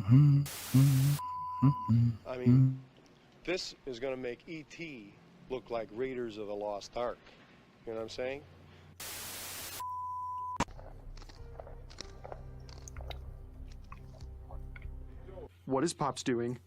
I mean, this is going to make E.T. look like Raiders of the Lost Ark. You know what I'm saying? What is Pops doing?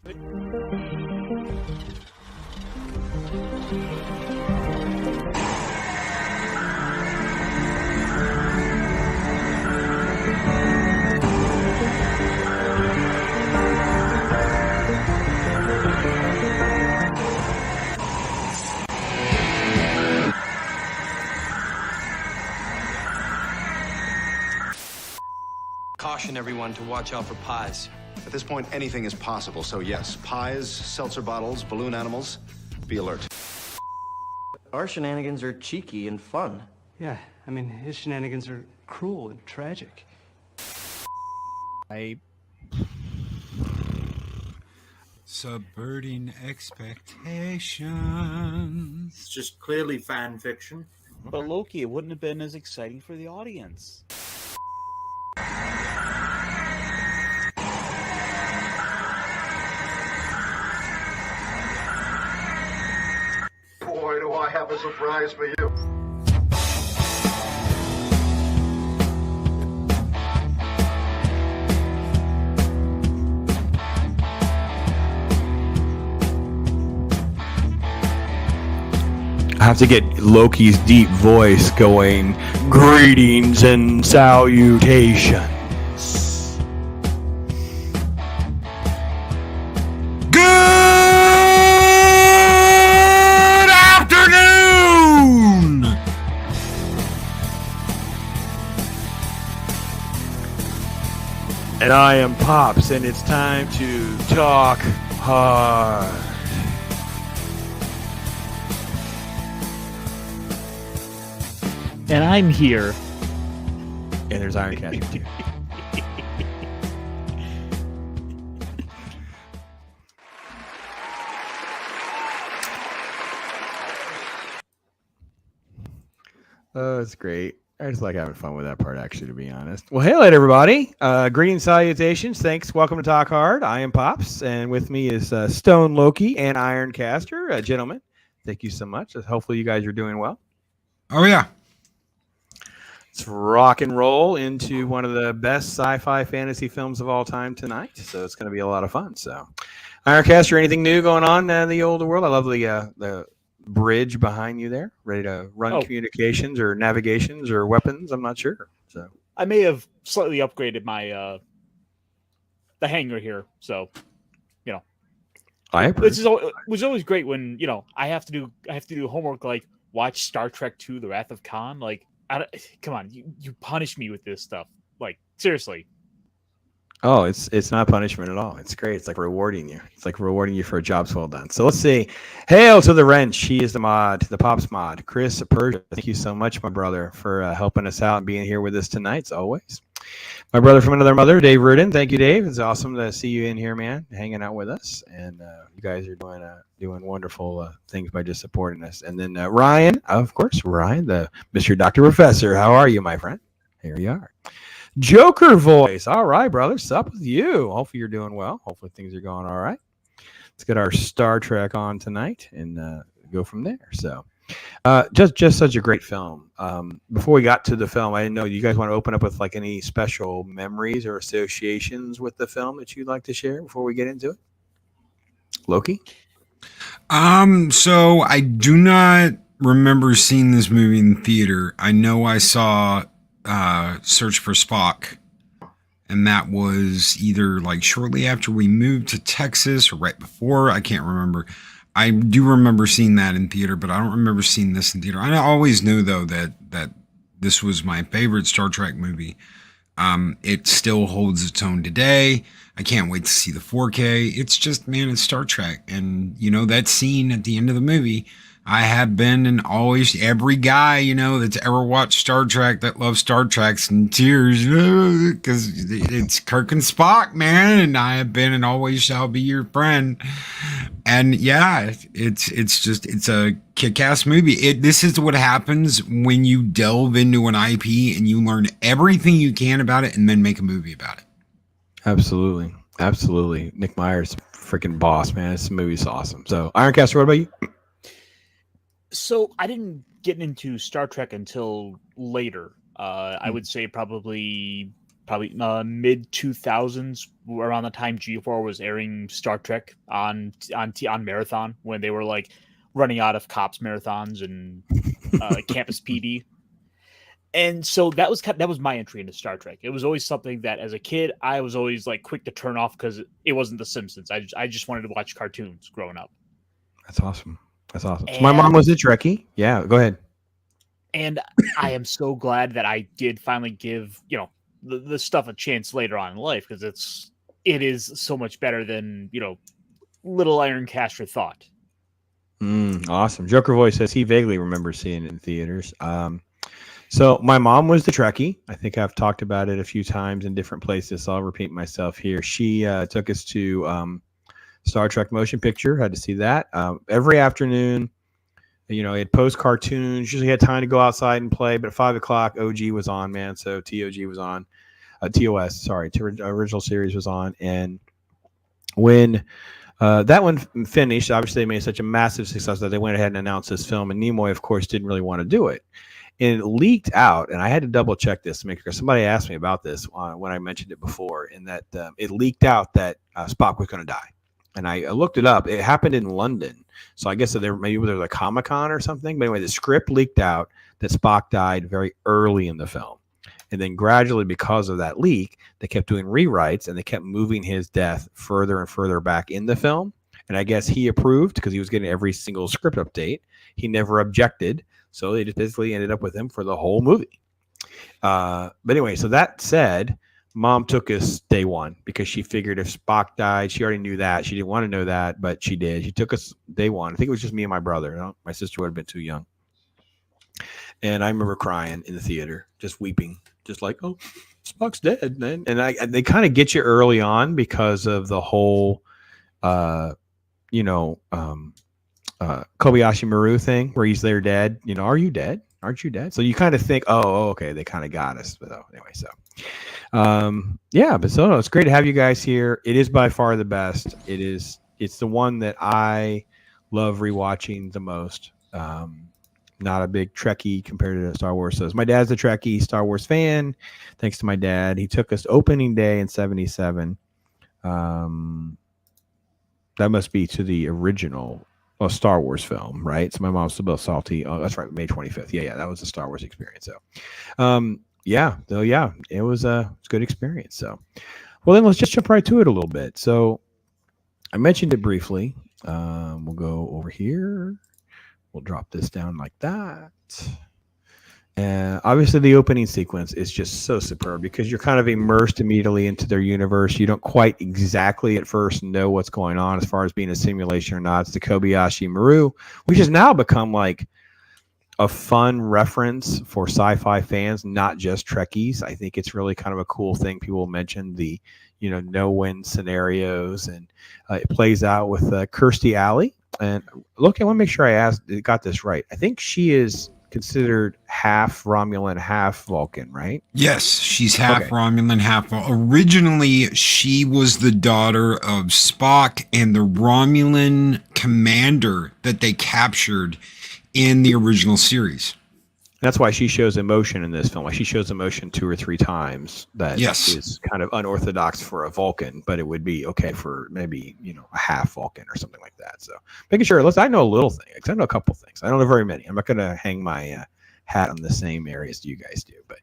Caution everyone to watch out for pies. At this point, anything is possible, so yes, pies, seltzer bottles, balloon animals, be alert. Our shenanigans are cheeky and fun. Yeah, I mean, his shenanigans are cruel and tragic. Subverting expectations. It's just clearly fan fiction. But Loki, it wouldn't have been as exciting for the audience. Boy, do I have a surprise for you. I have to get Loki's deep voice going. Greetings and salutations. Good afternoon! And I am Pops, and it's time to talk hard. And I'm here. And there's IRONCASTER too. Oh, it's great. I just like having fun with that part, actually, to be honest. Well, hey, everybody. Greetings, salutations. Thanks. Welcome to Talk Hard. I am Pops, and with me is Stone Loki and IRONCASTER. Gentlemen, thank you so much. Hopefully you guys are doing well. Oh, yeah. Let's rock and roll into one of the best sci-fi fantasy films of all time tonight. So it's going to be a lot of fun. So, IRONCASTER, anything new going on in the old world? I love the bridge behind you there, ready to run communications or navigations or weapons. I'm not sure. So I may have slightly upgraded my the hangar here. So, you know, this was always great when I have to do homework like watch Star Trek II: The Wrath of Khan. Like, come on, you punish me with this stuff. Like, seriously. Oh, it's not punishment at all. It's great. It's like rewarding you. It's like rewarding you for a job well done. So let's see. Hail to the wrench. He is the mod, the Pops mod. Chris Persia, thank you so much, my brother, for helping us out and being here with us tonight, as always. My brother from another mother, Dave Rudin. Thank you, Dave. It's awesome to see you in here, man, hanging out with us. And you guys are doing wonderful things by just supporting us. And then Ryan, of course, Ryan, the Mr. Dr. Professor. How are you, my friend? Here you are. Joker voice. All right, brother. What's up with you? Hopefully you're doing well. Hopefully things are going all right. Let's get our Star Trek on tonight and go from there. So just such a great film. Before we got to the film, I didn't know, you guys want to open up with like any special memories or associations with the film that you'd like to share before we get into it? Loki? So I do not remember seeing this movie in theater. I know I saw Search for Spock, and that was either like shortly after we moved to Texas or right before. I can't remember. I do remember seeing that in theater, but I don't remember seeing this in theater. I always knew though that this was my favorite Star Trek movie. It still holds its own today. I can't wait to see the 4K. It's just, man, it's Star Trek. And that scene at the end of the movie, I have been and always, every guy, that's ever watched Star Trek that loves Star Trek's in tears because it's Kirk and Spock, man. And I have been and always shall be your friend. And yeah, it's a kick-ass movie. This is what happens when you delve into an IP and you learn everything you can about it and then make a movie about it. Absolutely. Absolutely. Nick Meyer's freaking boss, man. This movie's awesome. So, Ironcaster, what about you? So I didn't get into Star Trek until later. I would say probably mid 2000s, around the time G4 was airing Star Trek on Marathon, when they were like running out of cops marathons and Campus PD. And so that was my entry into Star Trek. It was always something that as a kid I was always like quick to turn off because it wasn't The Simpsons. I just wanted to watch cartoons growing up. That's awesome. That's awesome. So my mom was a Trekkie. Yeah, go ahead. And I am so glad that I did finally give, the stuff a chance later on in life, because it is so much better than, little Ironcaster thought. Awesome. Joker Voice says he vaguely remembers seeing it in theaters. So my mom was the Trekkie. I think I've talked about it a few times in different places, so I'll repeat myself here. She took us to Star Trek Motion Picture. Had to see that every afternoon. It post cartoons. Usually had time to go outside and play, but at 5 o'clock, OG was on, man. So TOG was on. TOS, sorry, original series was on. And when that one finished, obviously they made such a massive success that they went ahead and announced this film. And Nimoy, of course, didn't really want to do it. And it leaked out, and I had to double check this to make sure. Somebody asked me about this when I mentioned it before, and that it leaked out that Spock was going to die. And I looked it up. It happened in London. So I guess maybe there was a Comic-Con or something. But anyway, the script leaked out that Spock died very early in the film. And then gradually, because of that leak, they kept doing rewrites, and they kept moving his death further and further back in the film. And I guess he approved because he was getting every single script update. He never objected. So they just basically ended up with him for the whole movie. But anyway, so that said, Mom took us day one because she figured if Spock died, she already knew that. She didn't want to know that, but she did. She took us day one. I think it was just me and my brother. My sister would have been too young. And I remember crying in the theater, just weeping, just like, oh, Spock's dead, man. And they kind of get you early on because of the whole, Kobayashi Maru thing where he's there dead. Are you dead? Aren't you dead? So you kind of think, oh, okay, they kind of got us. But anyway, so it's great to have you guys here. It is by far the best. It's the one that I love rewatching the most. Not a big Trekkie compared to Star Wars. So my dad's a Trekkie Star Wars fan. Thanks to my dad. He took us opening day in 1977. That must be to the original Star Wars film, right? So my mom's still salty. Oh, that's right, May 25th. Yeah, that was a Star Wars experience. So, it was a good experience. So, well, then let's just jump right to it a little bit. So, I mentioned it briefly. We'll go over here. We'll drop this down like that. And obviously, the opening sequence is just so superb because you're kind of immersed immediately into their universe. You don't quite exactly at first know what's going on as far as being a simulation or not. It's the Kobayashi Maru, which has now become like a fun reference for sci-fi fans, not just Trekkies. I think it's really kind of a cool thing. People mention the, no-win scenarios, and it plays out with Kirstie Alley. And look, I want to make sure I got this right. I think she is considered half Romulan, half Vulcan, right? Yes, she's half Romulan, half Vulcan. Originally, she was the daughter of Spock and the Romulan commander that they captured in the original series. That's why she shows emotion in this film. Like she shows emotion 2 or 3 times. That is kind of unorthodox for a Vulcan, but it would be okay for maybe, a half Vulcan or something like that. So making sure, I know a little thing. I know a couple things. I don't know very many. I'm not going to hang my hat on the same areas you guys do, but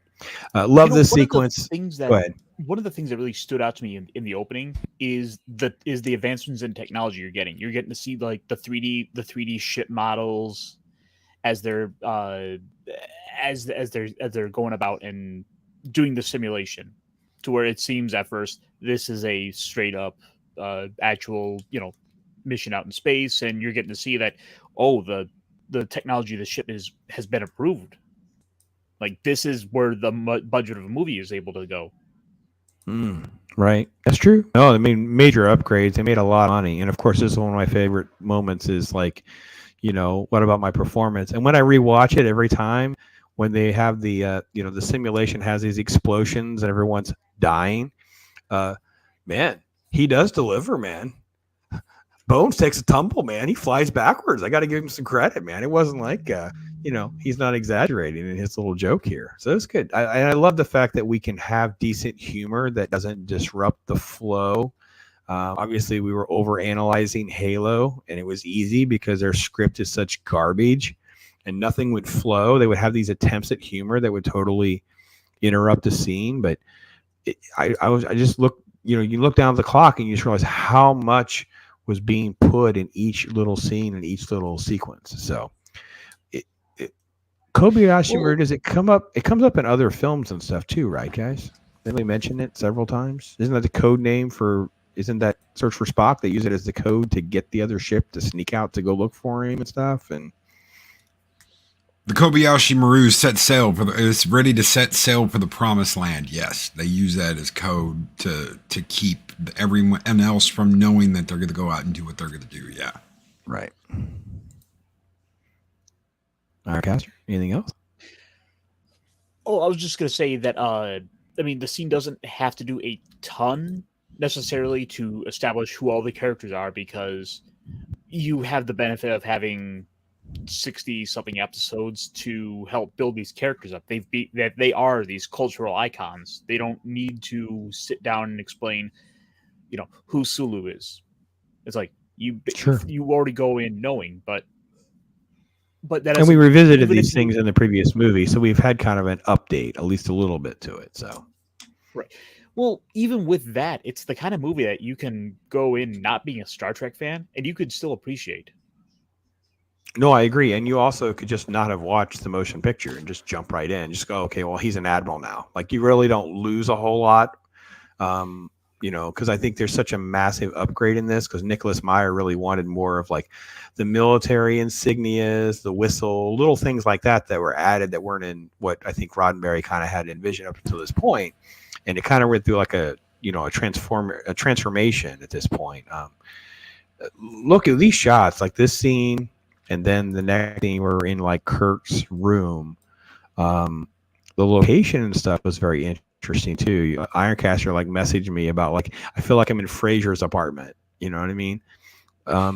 love this sequence. Go ahead. One of the things that really stood out to me in the opening is the advancements in technology you're getting. You're getting to see like the 3D ship models as they're as they're going about and doing the simulation, to where it seems at first this is a straight up actual mission out in space, and you're getting to see that the technology of the ship has been approved. Like this is where the budget of a movie is able to go. Right, that's true. No, I mean major upgrades. They made a lot of money, and of course, this is one of my favorite moments. Is like, what about my performance? And when I rewatch it every time, when they have the the simulation has these explosions and everyone's dying, man, He does deliver, man. Bones takes a tumble, man. He flies backwards. I got to give him some credit, man. It wasn't like, he's not exaggerating in his little joke here. So it's good. I love the fact that we can have decent humor that doesn't disrupt the flow. Obviously, we were over-analyzing Halo, and it was easy because their script is such garbage, and nothing would flow. They would have these attempts at humor that would totally interrupt the scene. But I just look, you look down at the clock, and you just realize how much was being put in each little scene and each little sequence. So Kobayashi murder, does it come up? It comes up in other films and stuff too, right, guys? Didn't we mention it several times? Isn't that the code name for, isn't that Search for Spock? They use it as the code to get the other ship to sneak out to go look for him and stuff. And the Kobayashi Maru set sail it's ready to set sail for the promised land. Yes, they use that as code to keep everyone else from knowing that they're going to go out and do what they're going to do. Yeah, right. Ironcaster, anything else? Oh, I was just going to say that. The scene doesn't have to do a ton necessarily to establish who all the characters are, because you have the benefit of having 60 something episodes to help build these characters up. They are these cultural icons. They don't need to sit down and explain, who Sulu is. It's like you already go in knowing, but that. And we revisited these things in the previous movie, so we've had kind of an update, at least a little bit to it. So, right. Well, even with that, it's the kind of movie that you can go in not being a Star Trek fan, and you could still appreciate. No, I agree. And you also could just not have watched the motion picture and just jump right in. Just go, okay, well, he's an admiral now. Like, you really don't lose a whole lot, because I think there's such a massive upgrade in this, because Nicholas Meyer really wanted more of like the military insignias, the whistle, little things like that were added that weren't in what I think Roddenberry kind of had envisioned up until this point. And it kind of went through like a transformation at this point. Look at these shots, like this scene. And then the next thing, we're in like Kirk's room. The location and stuff was very interesting too. Ironcaster like messaged me about like, I feel like I'm in Fraser's apartment. You know what I mean? I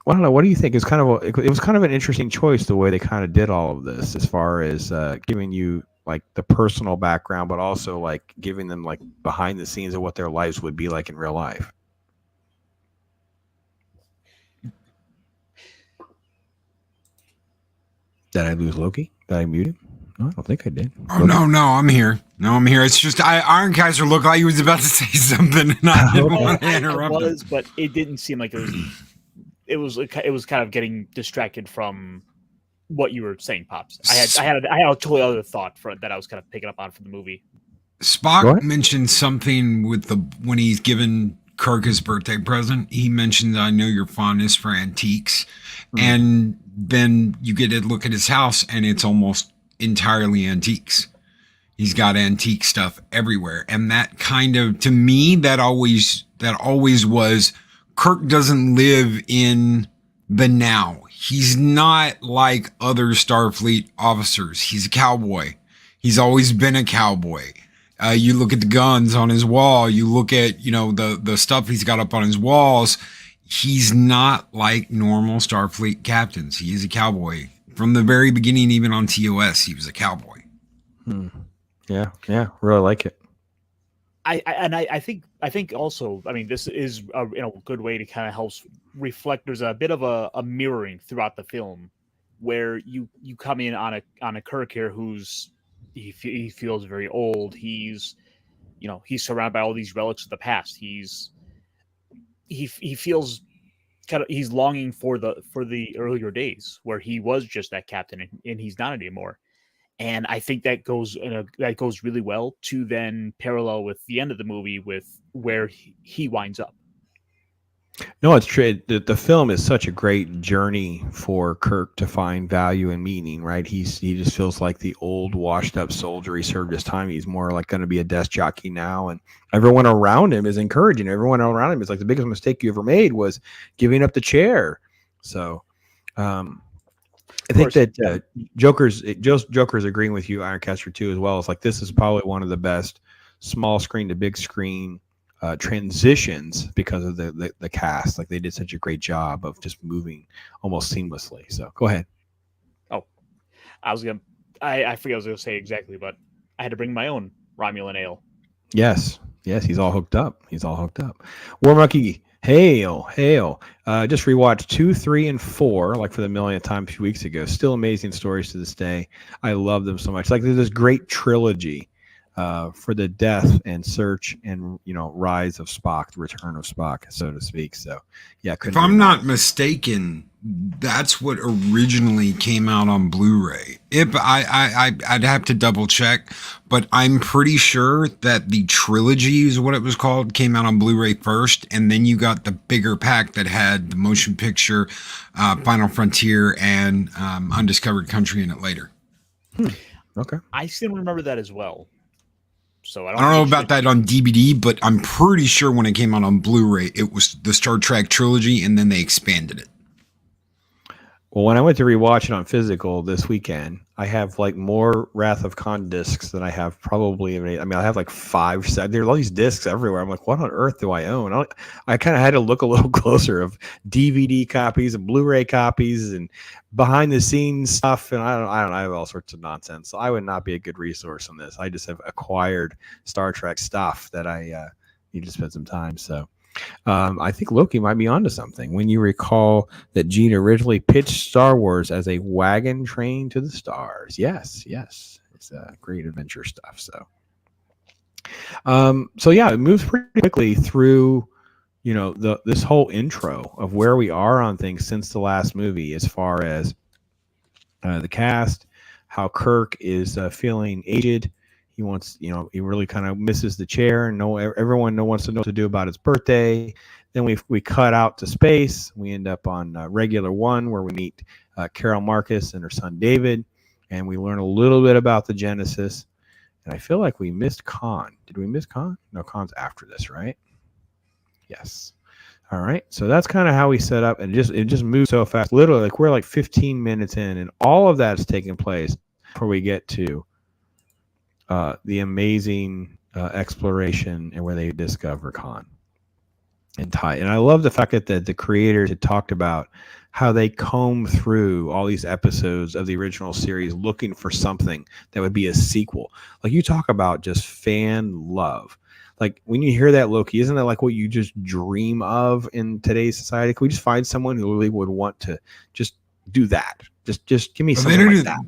don't know. What do you think? It was kind of an interesting choice the way they kind of did all of this, as far as giving you like the personal background, but also like giving them like behind the scenes of what their lives would be like in real life. Did I lose Loki? Did I mute him? No, I don't think I did. Oh, no, I'm here. It's just Ironcastle looked like he was about to say something, and I didn't want to interrupt him. But it didn't seem like it was kind of getting distracted from what you were saying, Pops. I had a totally other thought that I was kind of picking up on from the movie. Spock mentioned something when he's given Kirk his birthday present. He mentioned, "I know your fondness for antiques," and then you get to look at his house, and it's almost entirely antiques. He's got antique stuff everywhere, and that kind of, to me, that always was. Kirk doesn't live in the now. He's not like other Starfleet officers. He's a cowboy. He's always been a cowboy. You look at the guns on his wall. You look at, the stuff he's got up on his walls. He's not like normal Starfleet captains. He is a cowboy. From the very beginning, even on TOS, he was a cowboy. Yeah, really like it. I think also, this is a good way to kind of help reflect. There's a bit of a mirroring throughout the film, where you come in on a Kirk here he feels very old. He's surrounded by all these relics of the past. He feels kind of, he's longing for the earlier days where he was just that captain, and he's not anymore. And I think that goes really well to then parallel with the end of the movie with where he winds up. No, it's true. The film is such a great journey for Kirk to find value and meaning, right? He just feels like the old washed up soldier. He served his time. He's more like going to be a desk jockey now. And everyone around him is encouraging. Everyone around him is like, the biggest mistake you ever made was giving up the chair. So, I think that Joker's agreeing with you, Ironcaster, too, as well. It's like, this is probably one of the best small screen to big screen transitions because of the cast. Like they did such a great job of just moving almost seamlessly. So go ahead. Oh, I forget what I was gonna say exactly, but I had to bring my own Romulan ale. Yes, he's all hooked up. War Monkey, hail. Just rewatched 2, 3, and 4, like for the millionth time a few weeks ago. Still amazing stories to this day. I love them so much. Like there's this great trilogy for the death and search and rise of Spock, the return of Spock, so to speak. So yeah, if I'm not mistaken, that's what originally came out on Blu-ray. I'd have to double check, but I'm pretty sure that the trilogy is what it was called, came out on Blu-ray first, and then you got the bigger pack that had the motion picture, Final Frontier, and Undiscovered Country in it later. Okay, I still remember that as well. So I don't know about that on DVD, but I'm pretty sure when it came out on Blu-ray, it was the Star Trek trilogy, and then they expanded it. Well, when I went to rewatch it on physical this weekend, I have like more Wrath of Khan discs than I have probably. I mean, I have like 5, 7. There are all these discs everywhere. I'm like, what on earth do I own? I kind of had to look a little closer of DVD copies and Blu-ray copies and behind the scenes stuff. And I have all sorts of nonsense. So I would not be a good resource on this. I just have acquired Star Trek stuff that I need to spend some time. So. I think Loki might be onto something. When you recall that Gene originally pitched Star Wars as a wagon train to the stars. Yes. It's great adventure stuff. So yeah, it moves pretty quickly through, this whole intro of where we are on things since the last movie, as far as the cast, how Kirk is feeling aged. He wants, he really kind of misses the chair, and everyone wants to know what to do about his birthday. Then we cut out to space. We end up on Regular One, where we meet Carol Marcus and her son David, and we learn a little bit about the Genesis. And I feel like we missed Khan. Did we miss Khan? No, Khan's after this, right? Yes. All right. So that's kind of how we set up, and it just moves so fast. Literally, like we're like 15 minutes in, and all of that's taking place before we get to the amazing exploration and where they discover Khan and Ty. And I love the fact that the creators had talked about how they comb through all these episodes of the original series looking for something that would be a sequel. Like you talk about just fan love. Like when you hear that, Loki, isn't that like what you just dream of in today's society? Can we just find someone who really would want to just do that? Just give me something like that.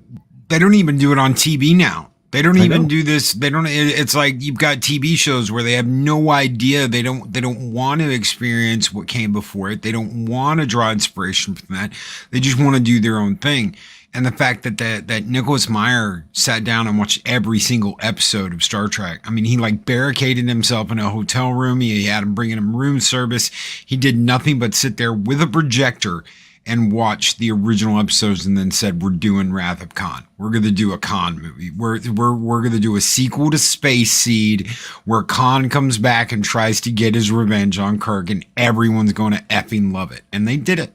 They don't even do it on TV now. They don't even do this. They don't. It's like you've got TV shows where they have no idea. They don't want to experience what came before it. They don't want to draw inspiration from that. They just want to do their own thing. And the fact that Nicholas Meyer sat down and watched every single episode of Star Trek. I mean, he like barricaded himself in a hotel room. He had him bringing him room service. He did nothing but sit there with a projector and watched the original episodes, and then said, "We're doing Wrath of Khan. We're going to do a Khan movie. We're going to do a sequel to Space Seed, where Khan comes back and tries to get his revenge on Kirk, and everyone's going to effing love it." And they did it.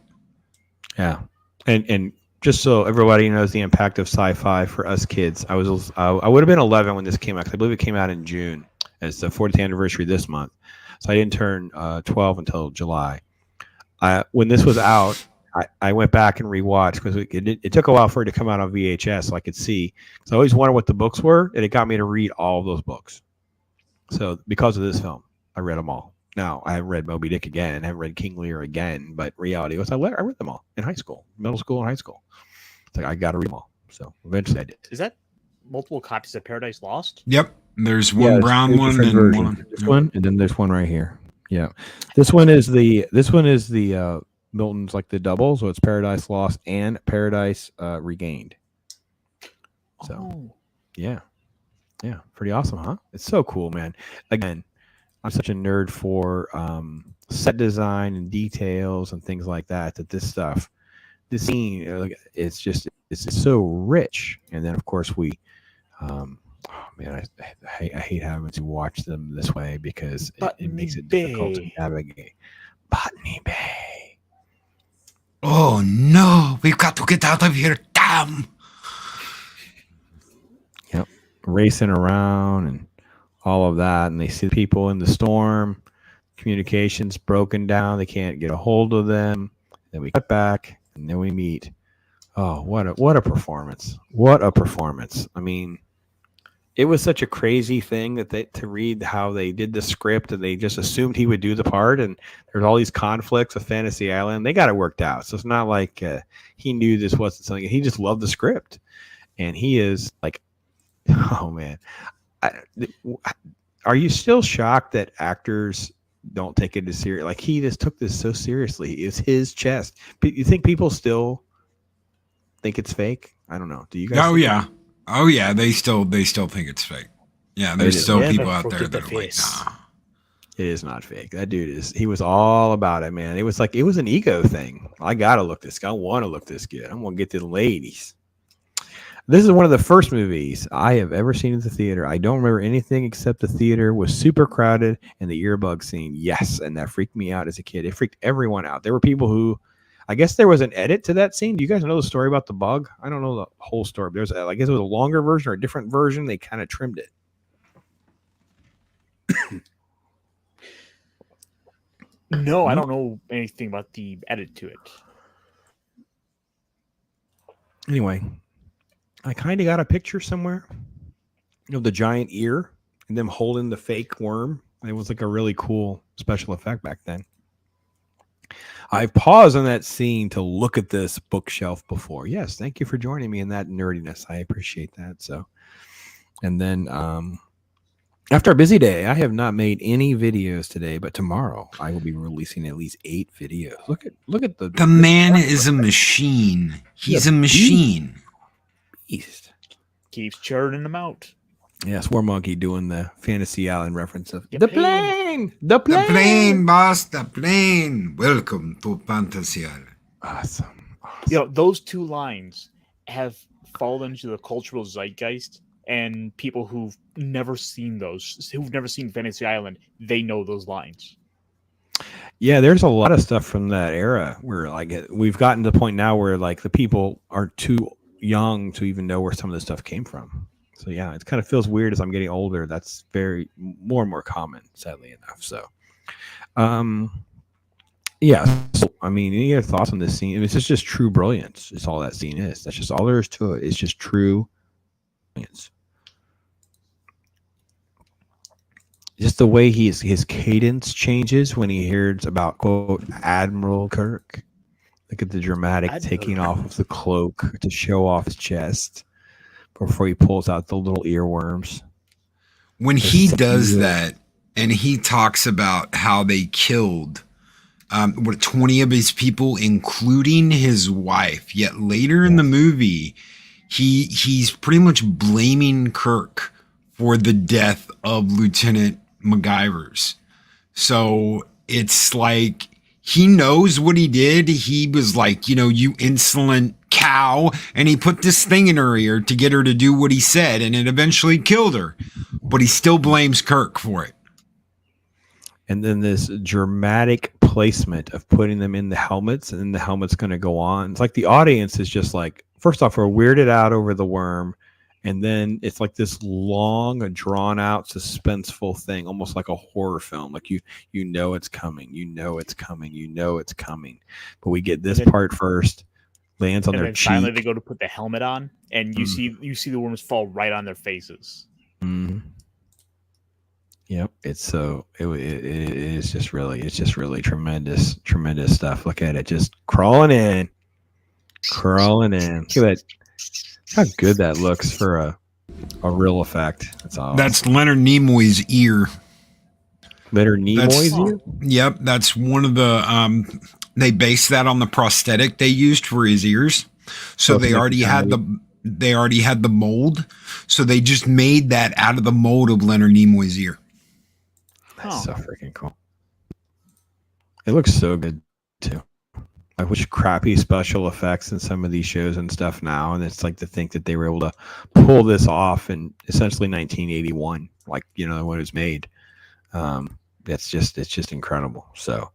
Yeah, and just so everybody knows the impact of sci-fi for us kids, I would have been 11 when this came out, 'cause I believe it came out in June. It's the 40th anniversary this month, so I didn't turn 12 until July. When this was out, I went back and rewatched, because it took a while for it to come out on VHS so I could see. So I always wondered what the books were, and it got me to read all of those books. So because of this film, I read them all. Now, I haven't read Moby Dick again. I haven't read King Lear again. But reality was I read them all in high school, middle school and high school. It's like I got to read them all. So eventually I did. Is that multiple copies of Paradise Lost? Yep. There's one brown one and one. This one, and then there's one right here. Yeah. This one is the Milton's like the double, so it's Paradise Lost and Paradise Regained. So, yeah, pretty awesome, huh? It's so cool, man. Again, I'm such a nerd for set design and details and things like that. That this scene, it's just so rich. And then, of course, we, I hate having to watch them this way because it makes it difficult to navigate. Botany Bay. Oh no, we've got to get out of here, damn. Yep. Racing around and all of that, and they see people in the storm. Communications broken down. They can't get a hold of them. Then we cut back, and then we meet. Oh, what a performance! What a performance! I mean, it was such a crazy thing that to read how they did the script, and they just assumed he would do the part, and there's all these conflicts with Fantasy Island. They got it worked out, so it's not like he knew this wasn't something. He just loved the script, and he is like, oh man, are you still shocked that actors don't take it as serious? Like, he just took this so seriously. It's his chest. You think people still think it's fake? I don't know. Do you guys? Oh yeah. They still think it's fake. Yeah, there's still people out there that are like, nah. It is not fake. That dude he was all about it, man. It was an ego thing. I gotta look this good. I want to look this good. I'm gonna get to the ladies. This is one of the first movies I have ever seen in the theater. I don't remember anything except the theater was super crowded and the earbug scene. Yes, and that freaked me out as a kid. It freaked everyone out. There were people who, I guess there was an edit to that scene. Do you guys know the story about the bug? I don't know the whole story. There's, I guess it was a longer version or a different version. They kind of trimmed it. No, I don't know anything about the edit to it. Anyway, I kind of got a picture somewhere of the giant ear and them holding the fake worm. It was like a really cool special effect back then. I've paused on that scene to look at this bookshelf before. Yes, thank you for joining me in that nerdiness. I appreciate that. So, and then after a busy day, I have not made any videos today, but tomorrow I will be releasing at least 8 videos. Look at the man is a machine. He's a machine. Beast. Keeps churning them out. Yes, War Monkey doing the Fantasy Island reference of Get the paid. plane, The plane, boss, the plane. Welcome to Fantasy Island. Awesome. You know, those two lines have fallen into the cultural zeitgeist, and people who've never seen Fantasy Island, they know those lines. Yeah, there's a lot of stuff from that era where we've gotten to the point now where the people are too young to even know where some of this stuff came from. So yeah, it kind of feels weird as I'm getting older. That's more and more common, sadly enough. So, yeah. So, I mean, any other thoughts on this scene? It's just true brilliance. It's all that scene is. That's just all there is to it. It's just true brilliance. Just the way his cadence changes when he hears about, quote, Admiral Kirk. Look at the dramatic taking off of the cloak to show off his chest before he pulls out the little earworms. When he does that, and he talks about how they killed 20 of his people, including his wife. Yet later in the movie, he's pretty much blaming Kirk for the death of Lieutenant MacGyver's. So it's like he knows what he did. He was like, you insolent cow, and he put this thing in her ear to get her to do what he said, and it eventually killed her. But he still blames Kirk for it. And then this dramatic placement of putting them in the helmets, and then the helmet's going to go on. It's like the audience is just like, first off, we're weirded out over the worm. And then it's like this long, drawn out, suspenseful thing, almost like a horror film. Like you know it's coming, it's coming. But we get this part first, lands on their cheek. Finally, they go to put the helmet on, and you see the worms fall right on their faces. Mm. Yep, it is just really tremendous stuff. Look at it, just crawling in. Look at that. How good that looks for a real effect. That's awesome. That's Leonard Nimoy's ear. Leonard Nimoy's ear? Yep, that's one of the they based that on the prosthetic they used for his ears. So they already had the mold. So they just made that out of the mold of Leonard Nimoy's ear. That's so freaking cool. It looks so good too. I wish crappy special effects in some of these shows and stuff now, and it's like to think that they were able to pull this off in essentially 1981, like when it was made. It's just incredible. So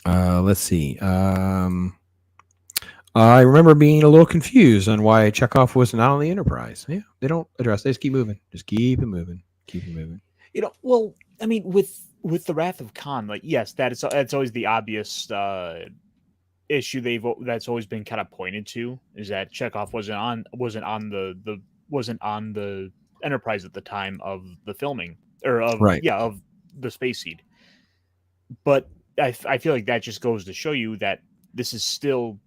let's see. I remember being a little confused on why Chekhov was not on the Enterprise. Yeah, they don't address. They just keep moving. Just keep it moving. Keep it moving. Well, I mean, with with the Wrath of Khan, like, yes, that's always the obvious issue that's always been kind of pointed to, is that Chekhov wasn't on the Enterprise at the time of the filming, or of of the Space Seed. But I feel like that just goes to show you that this is still,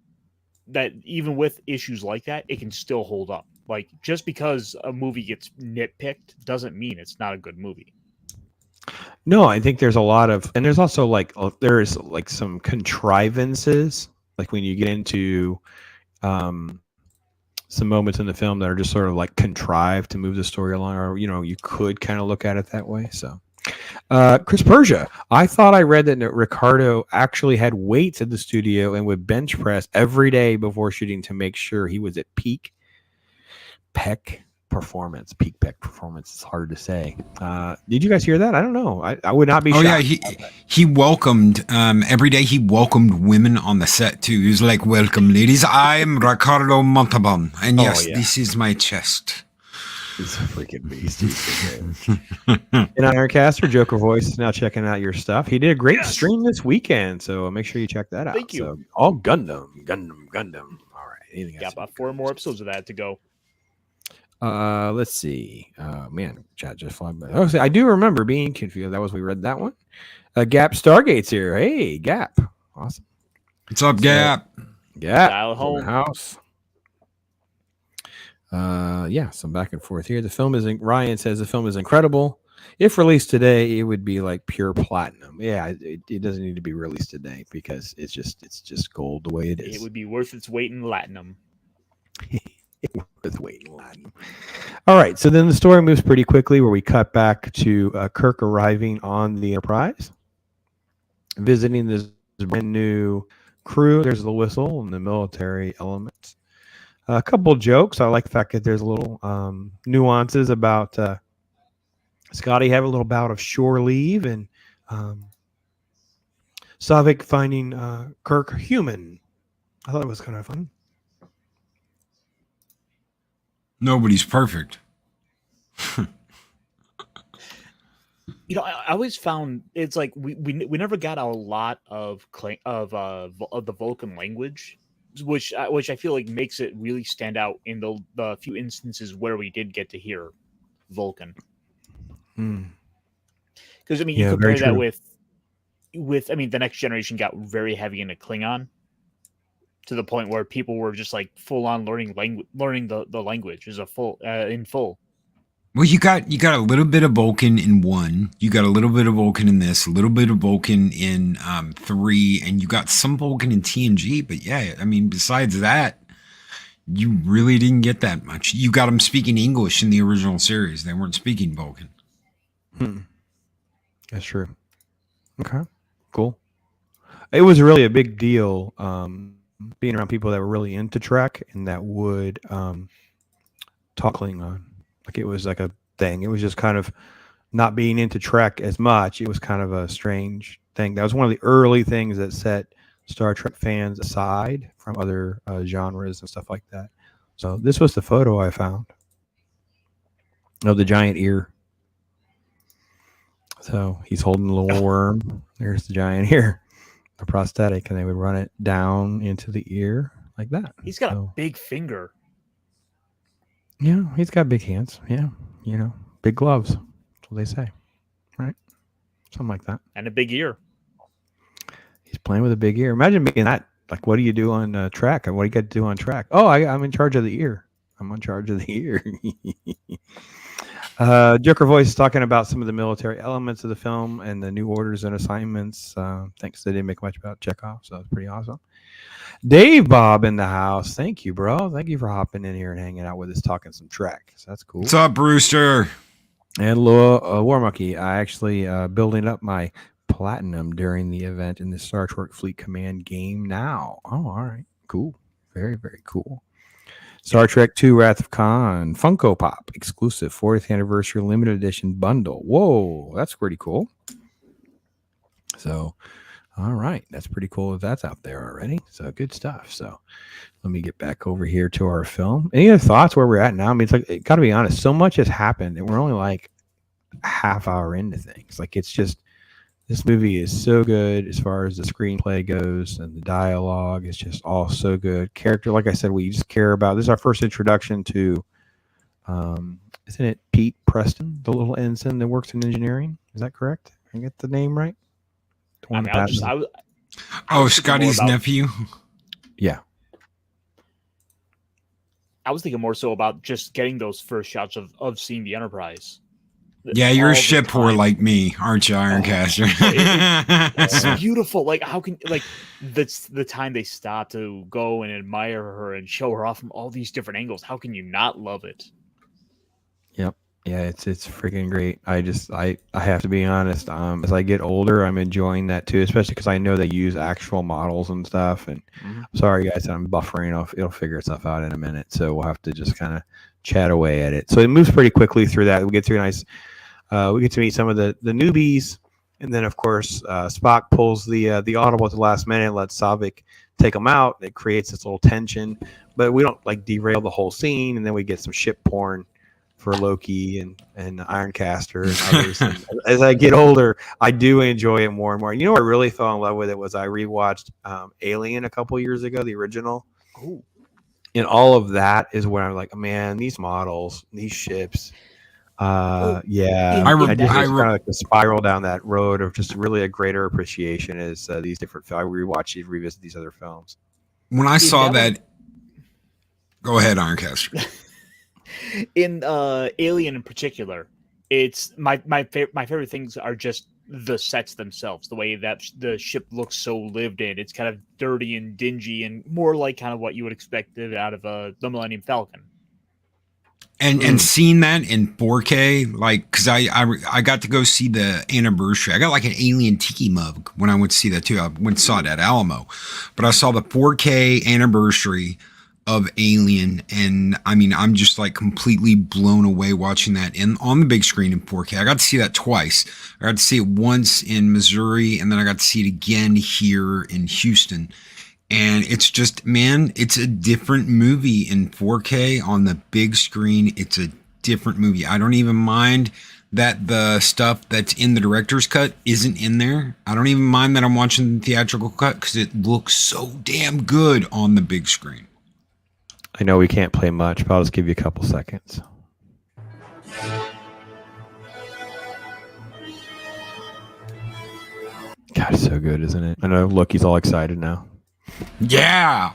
that even with issues like that, it can still hold up. Like, just because a movie gets nitpicked doesn't mean it's not a good movie. No, I think there's a lot of, and there's also there's some contrivances, like when you get into some moments in the film that are just sort of like contrived to move the story along, or you could kind of look at it that way. So Chris Persia, I thought I read that Ricardo actually had weights at the studio and would bench press every day before shooting to make sure he was at peak peck performance. Peak peck performance is hard to say. Did you guys hear that? I don't know. I would not be shocked. Oh yeah, he welcomed every day. He welcomed women on the set too. He was like, "Welcome, ladies. I am Ricardo Montalban, and yes, this is my chest." He's a freaking beast. And Ironcaster, Joker Voice is now checking out your stuff. He did a great stream this weekend, so make sure you check that out. Thank you. So, all Gundam. All right. Anything else? Got about 4 more episodes of that to go. Let's see. Man, chat just flying by. Oh, I do remember being confused. We read that one. Gap Stargate's here. Hey, Gap. Awesome. What's up, Gap? Gap. Dial home. In the house. Some back and forth here. The film is Ryan says the film is incredible. If released today, it would be like pure platinum. Yeah, it doesn't need to be released today because it's just gold the way it is. It would be worth its weight in latinum. Worth weight in latinum. All right, so then the story moves pretty quickly where we cut back to Kirk arriving on the Enterprise, visiting this brand new crew. There's the whistle and the military elements. A couple jokes. I like the fact that there's a little nuances about Scotty having a little bout of shore leave and Savik finding Kirk human. I thought it was kind of fun. Nobody's perfect. I always found it's like we never got a lot of the Vulcan language, which I feel like makes it really stand out in the few instances where we did get to hear Vulcan. Because I mean, you compare that with the Next Generation got very heavy into Klingon to the point where people were just like full on learning the language in full. Well, you got a little bit of Vulcan in 1. You got a little bit of Vulcan in this, a little bit of Vulcan in 3, and you got some Vulcan in TNG. But yeah, I mean, besides that, you really didn't get that much. You got them speaking English in the original series. They weren't speaking Vulcan. That's true. Okay, cool. It was really a big deal being around people that were really into Trek and that would talk Klingon. Like it was like a thing. It was just kind of not being into Trek as much. It was kind of a strange thing. That was one of the early things that set Star Trek fans aside from other genres and stuff like that. So this was the photo I found of the giant ear. So he's holding a little worm. There's the giant ear, a prosthetic, and they would run it down into the ear like that. He's got a big finger. Yeah, he's got big hands. Yeah, big gloves. That's what they say, right? Something like that. And a big ear. He's playing with a big ear. Imagine being that. Like, what do you do on track? What do you got to do on track? Oh, I'm in charge of the ear. I'm in charge of the ear. Joker Voice is talking about some of the military elements of the film and the new orders and assignments. Thanks. They didn't make much about Chekhov, so it's pretty awesome. Dave Bob in the house. Thank you, bro. Thank you for hopping in here and hanging out with us, talking some Trek. So that's cool. What's up, Brewster? And War Monkey. I actually building up my platinum during the event in the Star Trek Fleet Command game now. Oh, all right. Cool. Very, very cool. Star Trek II Wrath of Khan Funko Pop exclusive 4th anniversary limited edition bundle. Whoa, that's pretty cool. So, all right, that's pretty cool. That's out there already. So good stuff. So let me get back over here to our film. Any other thoughts where we're at now? I mean, it's like, got to be honest, so much has happened and we're only like a half hour into things. Like it's just This movie is so good as far as the screenplay goes, and the dialogue is just all so good. Character, like I said, we just care about. This is our first introduction to, isn't it Pete Preston, the little ensign that works in engineering? Is that correct? I get the name right? I mean, I was Oh, thinking Scotty's more about- nephew. Yeah. I was thinking more so about just getting those first shots of seeing the Enterprise. Yeah, you're All a the ship whore time. like me, aren't you, Ironcaster? It's beautiful. Like, how can, like, that's the time they stop to go and admire her and show her off from all these different angles. How can you not love it? Yep. Yeah, it's freaking great. I have to be honest. As I get older, I'm enjoying that too, especially because I know they use actual models and stuff. And sorry guys, I'm buffering. It'll figure itself out in a minute, so we'll have to just kind of chat away at it. So it moves pretty quickly through that. We get through nice. We get to meet some of the newbies, and then of course Spock pulls the audible at the last minute, lets Saavik take him out. It creates this little tension, but we don't like derail the whole scene, and then we get some ship porn for Loki and Ironcaster and others. And as I get older, I do enjoy it more and more. You know, what I really fell in love with it was I rewatched Alien a couple years ago, the original. Oh, And all of that is where I'm like, man, these models, these ships. I just kind of like the spiral down that road of just really a greater appreciation as these different films. I revisit these other films. When I saw that, go ahead, Ironcaster. In Alien in particular, it's my favorite things are just the sets themselves, the way that the ship looks so lived in. It's kind of dirty and dingy and more like kind of what you would expect it out of the Millennium Falcon. And seeing that in 4K, like, because I got to go see the anniversary. I got like an Alien Tiki mug when I went to see that too. I went and saw it at Alamo, but I saw the 4K anniversary of Alien, and I mean, I'm just like completely blown away watching that on the big screen in 4K. I got to see that twice. I got to see it once in Missouri, and then I got to see it again here in Houston. And it's just, man, it's a different movie in 4K on the big screen. It's a different movie. I don't even mind that the stuff that's in the director's cut isn't in there. I don't even mind that I'm watching the theatrical cut because it looks so damn good on the big screen. I know we can't play much, but I'll just give you a couple seconds. God, it's so good, isn't it? I know Loki's all excited now. Yeah.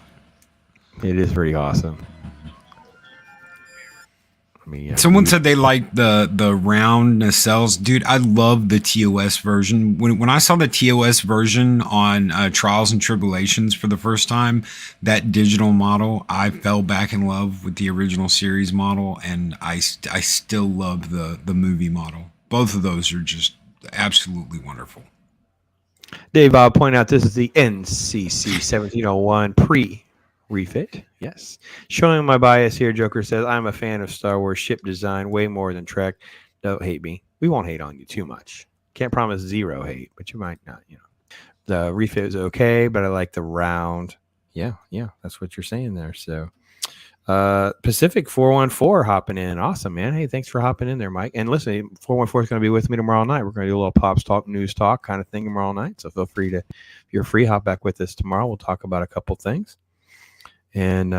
It is pretty awesome. I mean, yeah, someone said they liked the round nacelles. Dude, I love the TOS version. When I saw the TOS version on Trials and Tribulations for the first time, that digital model, I fell back in love with the original series model, and I still love the movie model. Both of those are just absolutely wonderful. Dave, I'll point out this is the NCC 1701 pre-refit. Yes. Showing my bias here, Joker says, I'm a fan of Star Wars ship design way more than Trek. Don't hate me. We won't hate on you too much. Can't promise zero hate, but you might not, you know. The refit is okay, but I like the round. Yeah, that's what you're saying there. So Pacific 414 hopping in. Awesome, man. Hey, thanks for hopping in there, Mike. And listen, 414 is going to be with me tomorrow night. We're going to do a little Pops Talk, News Talk kind of thing tomorrow night. So feel free to, if you're free, hop back with us tomorrow. We'll talk about a couple things. And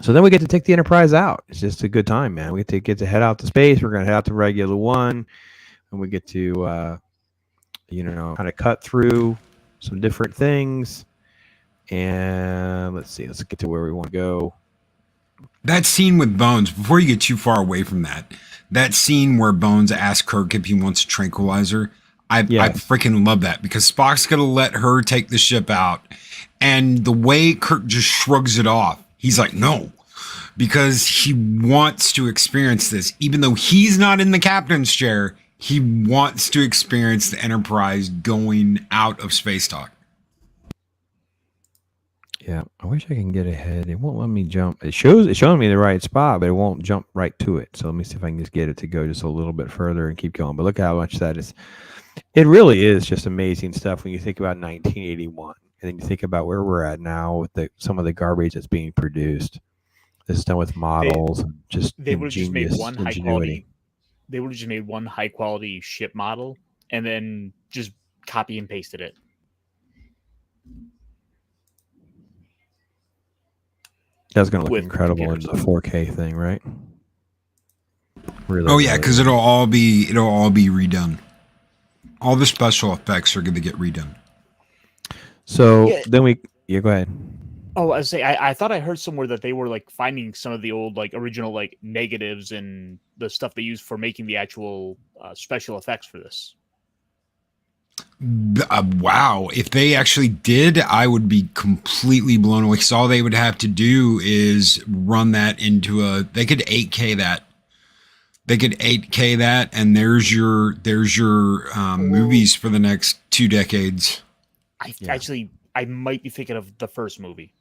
so then we get to take the Enterprise out. It's just a good time, man. We get to head out to space. We're going to head out to Regular One. And we get to, kind of cut through some different things. And let's see, let's get to where we want to go. That scene with Bones, before you get too far away from that scene where Bones asks Kirk if he wants a tranquilizer, I freaking love that because Spock's going to let her take the ship out. And the way Kirk just shrugs it off, he's like, no, because he wants to experience this. Even though he's not in the captain's chair, he wants to experience the Enterprise going out of space talk. Yeah, I wish I can get ahead. It won't let me jump. It's showing me the right spot, but it won't jump right to it. So let me see if I can just get it to go just a little bit further and keep going. But look how much that is. It really is just amazing stuff when you think about 1981. And then you think about where we're at now with some of the garbage that's being produced. This is done with models and just they would have just made one ingenuity. They would have just made one high quality ship model and then just copy and pasted it. That's going to look With incredible in the 4K thing, right? Really, Oh yeah, because it'll all be redone. All the special effects are going to get redone. So then go ahead. Oh, I was saying, I thought I heard somewhere that they were like finding some of the old like original like negatives and the stuff they used for making the actual special effects for this. Wow, if they actually did, I would be completely blown away. Because all they would have to do is run that into they could 8K that. They could 8K that, and there's your movies for the next 2 decades. I might be thinking of the first movie.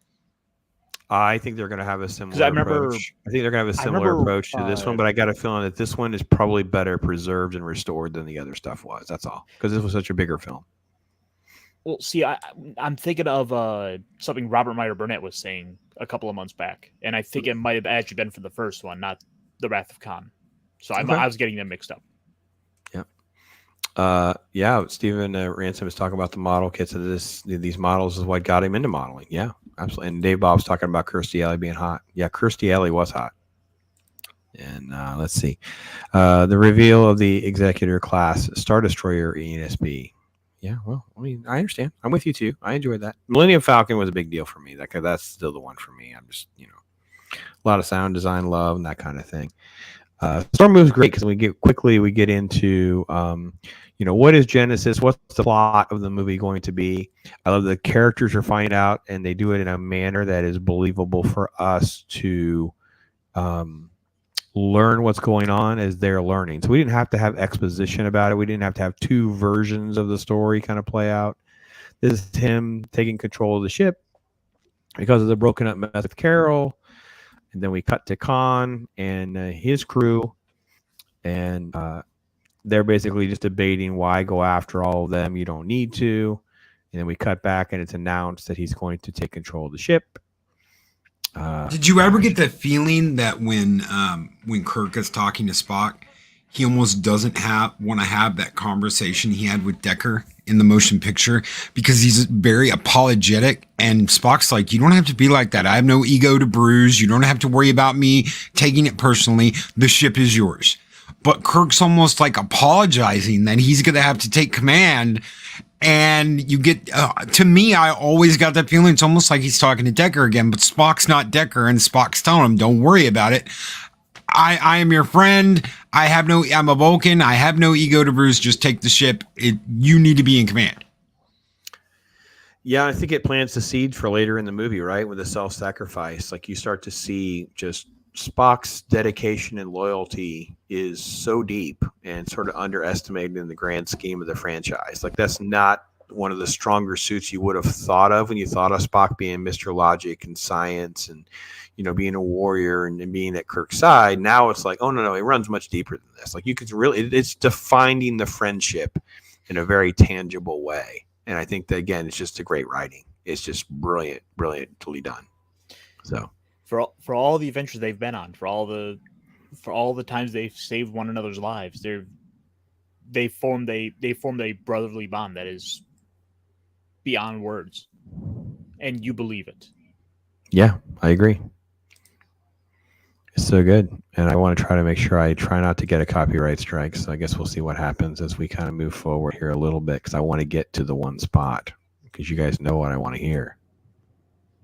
I think they're going to have a similar approach. I think they're going to have a similar approach to this one, but I got a feeling that this one is probably better preserved and restored than the other stuff was. That's all, because this was such a bigger film. Well, see, I'm thinking of something Robert Meyer Burnett was saying a couple of months back, and I think it might have actually been for the first one, not The Wrath of Khan. So I was getting them mixed up. Yeah. Stephen Ransom is talking about the model kits of these models is what got him into modeling. Yeah, absolutely. And Dave Bob's talking about Kirstie Alley being hot. Yeah, Kirstie Alley was hot. And let's see. The reveal of the Executor class Star Destroyer ENSB. Yeah, well, I mean, I understand. I'm with you too. I enjoyed that. Millennium Falcon was a big deal for me. That's still the one for me. I'm just, a lot of sound design love and that kind of thing. Storm moves great because we get into what is Genesis, what's the plot of the movie going to be. I love the characters are finding out, and they do it in a manner that is believable for us to learn what's going on as they're learning. So we didn't have to have exposition about it. We didn't have to have 2 versions of the story kind of play out. This is him taking control of the ship because of the broken up mess with Carol. And then we cut to Khan and his crew, and they're basically just debating why go after all of them. You don't need to. And then we cut back, and it's announced that he's going to take control of the ship. Did you ever get the feeling that when Kirk is talking to Spock, he almost doesn't want to have that conversation he had with Decker in the motion picture because he's very apologetic, and Spock's like, you don't have to be like that. I have no ego to bruise. You don't have to worry about me taking it personally. The ship is yours. But Kirk's almost like apologizing that he's going to have to take command. And you get, to me, I always got that feeling. It's almost like he's talking to Decker again, but Spock's not Decker, and Spock's telling him, don't worry about it. I am your friend. I'm a Vulcan. I have no ego to bruise. Just take the ship. You need to be in command. Yeah, I think it plants the seed for later in the movie, right? With the self-sacrifice. Like you start to see just Spock's dedication and loyalty is so deep and sort of underestimated in the grand scheme of the franchise. Like that's not one of the stronger suits you would have thought of when you thought of Spock being Mr. Logic and science and, being a warrior and being at Kirk's side. Now it's like, oh, no, it runs much deeper than this. Like you could really, it's defining the friendship in a very tangible way. And I think that, again, it's just a great writing. It's just brilliantly done. So for all the adventures they've been on, for all the times they've saved one another's lives, they formed a brotherly bond that is beyond words, and you believe it. Yeah, I agree. It's so good, and I want to try to make sure I try not to get a copyright strike. So I guess we'll see what happens as we kind of move forward here a little bit, because I want to get to the one spot, because you guys know what I want to hear.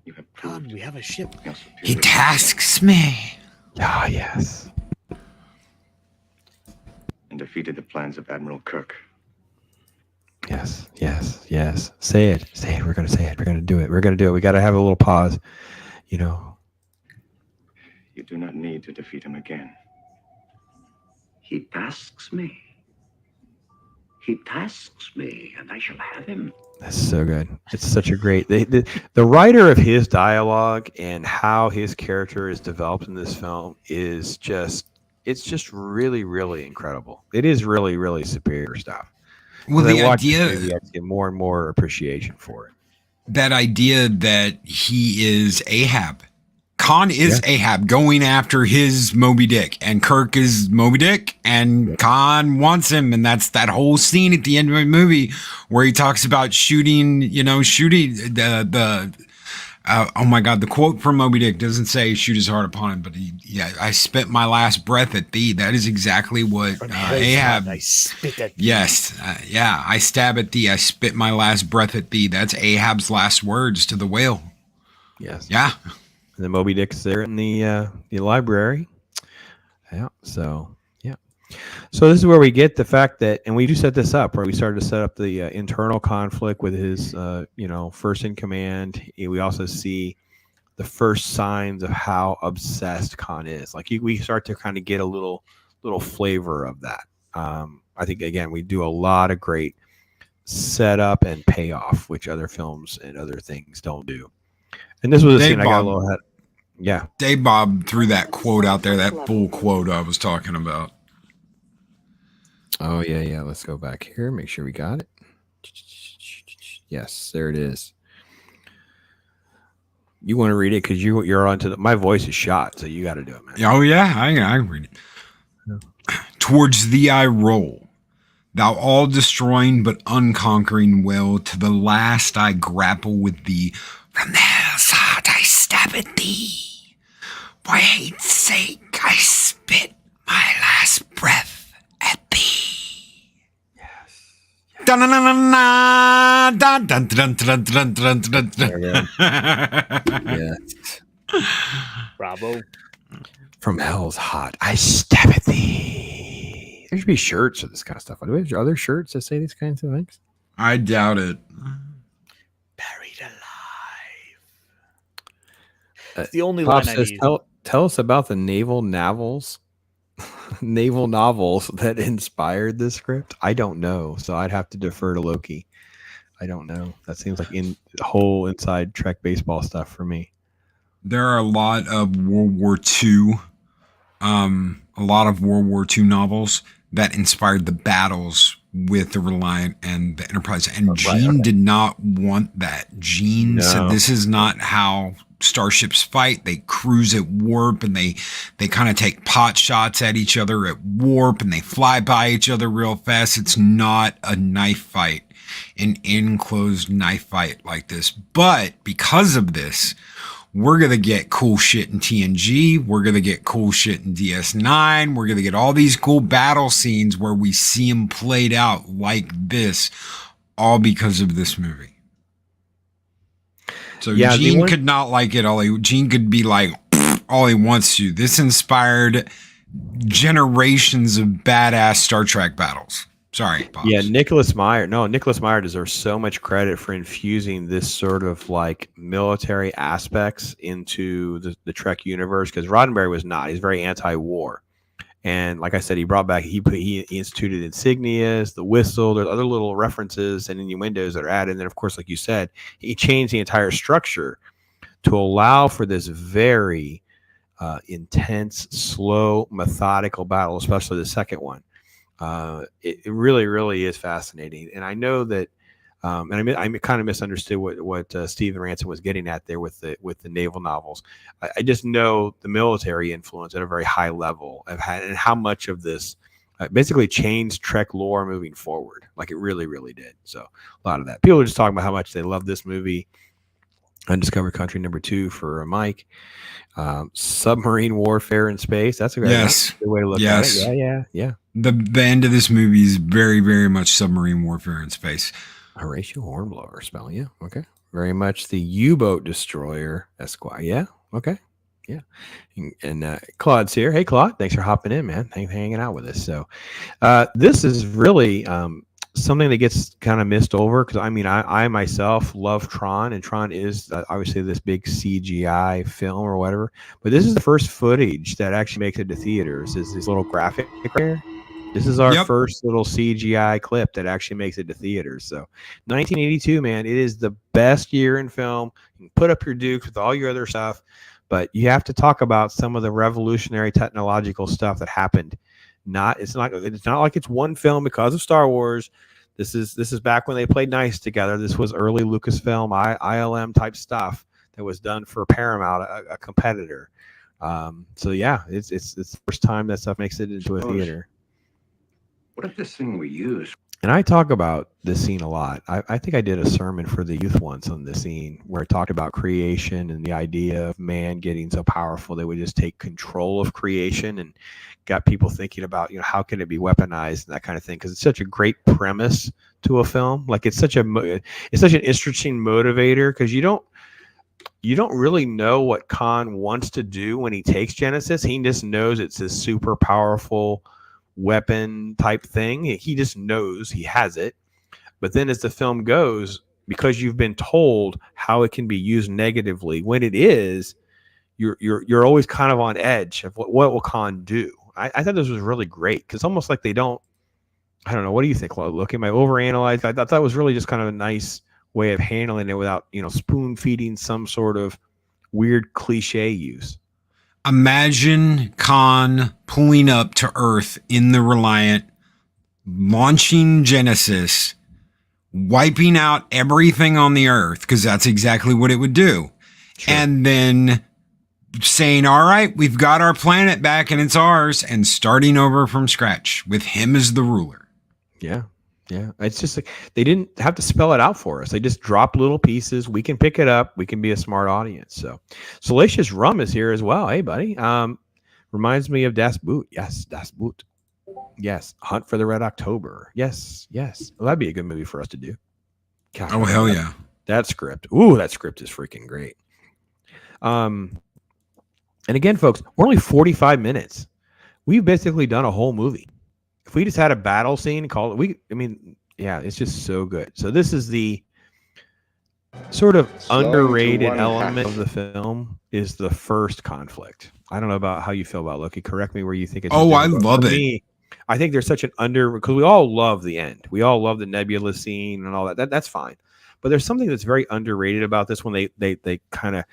You have proved we have a ship. He tasks me. Ah, yes. And defeated the plans of Admiral Kirk. Yes. Say it. We're going to say it. We're going to do it. We got to have a little pause. You do not need to defeat him again. He tasks me. And I shall have him. That's so good. It's such a great... The writer of his dialogue and how his character is developed in this film is just... It's just really, really incredible. It is really, really superior stuff. Well, the idea... I get more and more appreciation for it. That idea that he is Ahab Khan is Ahab going after his Moby Dick, and Kirk is Moby Dick, and Khan wants him, and that's that whole scene at the end of the movie where he talks about shooting the oh my God, the quote from Moby Dick doesn't say shoot his heart upon him, but I spit my last breath at thee. That is exactly what Ahab. I spit at thee. Yes, I stab at thee. I spit my last breath at thee. That's Ahab's last words to the whale. Yes. Yeah. And the Moby Dick's there in the library. Yeah. So So this is where we get the fact that, and we do set this up, right? We started to set up the internal conflict with his, first in command. We also see the first signs of how obsessed Khan is. Like we start to kind of get a little flavor of that. I think again we do a lot of great setup and payoff, which other films and other things don't do. And this was a scene I got a little ahead. Yeah, Dave Bob threw that quote out there, that full quote I was talking about. Oh, yeah. Let's go back here. Make sure we got it. Yes, there it is. You want to read it because you're onto the. My voice is shot, so you got to do it, man. Oh, yeah, I read it. Yeah. Towards thee I roll, thou all-destroying but unconquering will. To the last I grapple with thee. From the hell's heart I stab at thee. For hate's sake I spit my last breath at thee. Yes. Dun dun dun dun dun dun dun dun dun dun dun. Yes. Bravo. From hell's heart I stab at thee. There should be shirts of this kind of stuff. Are there other shirts that say these kinds of things? I doubt it. Buried alive. It's the only Pop line says, I need. Tell us about the naval novels that inspired this script. I don't know, so I'd have to defer to Loki. I don't know. That seems like in the whole inside Trek baseball stuff for me. There are a lot of World War II, novels that inspired the battles with the Reliant and the Enterprise. And Gene did not want that. Gene said this is not how starships fight. They cruise at warp, and they kind of take pot shots at each other at warp, and they fly by each other real fast. It's not a knife fight, an enclosed knife fight like this. But because of this, we're going to get cool shit in TNG. We're going to get cool shit in DS9. We're going to get all these cool battle scenes where we see them played out like this, all because of this movie. So Gene could not like it. Gene could be like all he wants to. This inspired generations of badass Star Trek battles. Sorry, Pops. Yeah, Nicholas Meyer deserves so much credit for infusing this sort of like military aspects into the Trek universe, because Roddenberry was not. He's very anti-war. And like I said, he brought back, he instituted insignias, the whistle, there's other little references and innuendos that are added. And then, of course, like you said, he changed the entire structure to allow for this very intense, slow, methodical battle, especially the second one. It really, really is fascinating. And I know that, and I kind of misunderstood what Stephen Ransom was getting at there with the naval novels. I just know the military influence at a very high level and how much of this basically changed Trek lore moving forward. Like it really, really did. So a lot of that. People are just talking about how much they love this movie. Undiscovered Country #2 for Mike. Submarine warfare in space. That's a great way to look at it. Yeah. The end of this movie is very, very much submarine warfare in space. Horatio Hornblower spelling. Yeah. Okay. Very much the U-boat destroyer Esquire. Yeah. Okay. Yeah. And Claude's here. Hey, Claude. Thanks for hopping in, man. Thanks for hanging out with us. So this is really something that gets kind of missed over, because I myself love Tron, and Tron is obviously this big CGI film or whatever. But this is the first footage that actually makes it to theaters. Is this little graphic right here? This is our first little CGI clip that actually makes it to theaters. So 1982, man, it is the best year in film. You can put up your dukes with all your other stuff, but you have to talk about some of the revolutionary technological stuff that happened. It's not like it's one film because of Star Wars. This is back when they played nice together. This was early Lucasfilm, ILM type stuff that was done for Paramount, a competitor. So yeah, it's the first time that stuff makes it into a theater. What if this thing were used? And I talk about this scene a lot. I think I did a sermon for the youth once on this scene where I talked about creation and the idea of man getting so powerful they would just take control of creation, and got people thinking about, how can it be weaponized and that kind of thing, because it's such a great premise to a film. Like it's such an interesting motivator, because you don't really know what Khan wants to do when he takes Genesis. He just knows it's this super powerful weapon type thing. He just knows he has it. But then as the film goes, because you've been told how it can be used negatively, when it is, you're always kind of on edge of what will Khan do. I thought this was really great, because almost like they don't, I don't know, what do you think, Look, am I overanalyzed? I thought that was really just kind of a nice way of handling it without, spoon feeding some sort of weird cliche use. Imagine Khan pulling up to Earth in the Reliant, launching Genesis, wiping out everything on the Earth, because that's exactly what it would do. Sure. And then saying, all right, we've got our planet back and it's ours, and starting over from scratch with him as the ruler. Yeah. Yeah. It's just like they didn't have to spell it out for us. They just dropped little pieces. We can pick it up. We can be a smart audience. So Salacious Rum is here as well. Hey, buddy. Reminds me of Das Boot. Yes, Das Boot. Yes. Hunt for the Red October. Yes. Yes. Well, that'd be a good movie for us to do. God, oh, hell yeah. That script. Ooh, that script is freaking great. And again, folks, we're only 45 minutes. We've basically done a whole movie. If we just had a battle scene, it's just so good. So this is the sort of underrated element of the film, is the first conflict. I don't know about how you feel about Loki. Correct me where you think it's. Oh, I love it. I think there's such an because we all love the end. We all love the Nebula scene and all that. That's fine. But there's something that's very underrated about this when they kind of,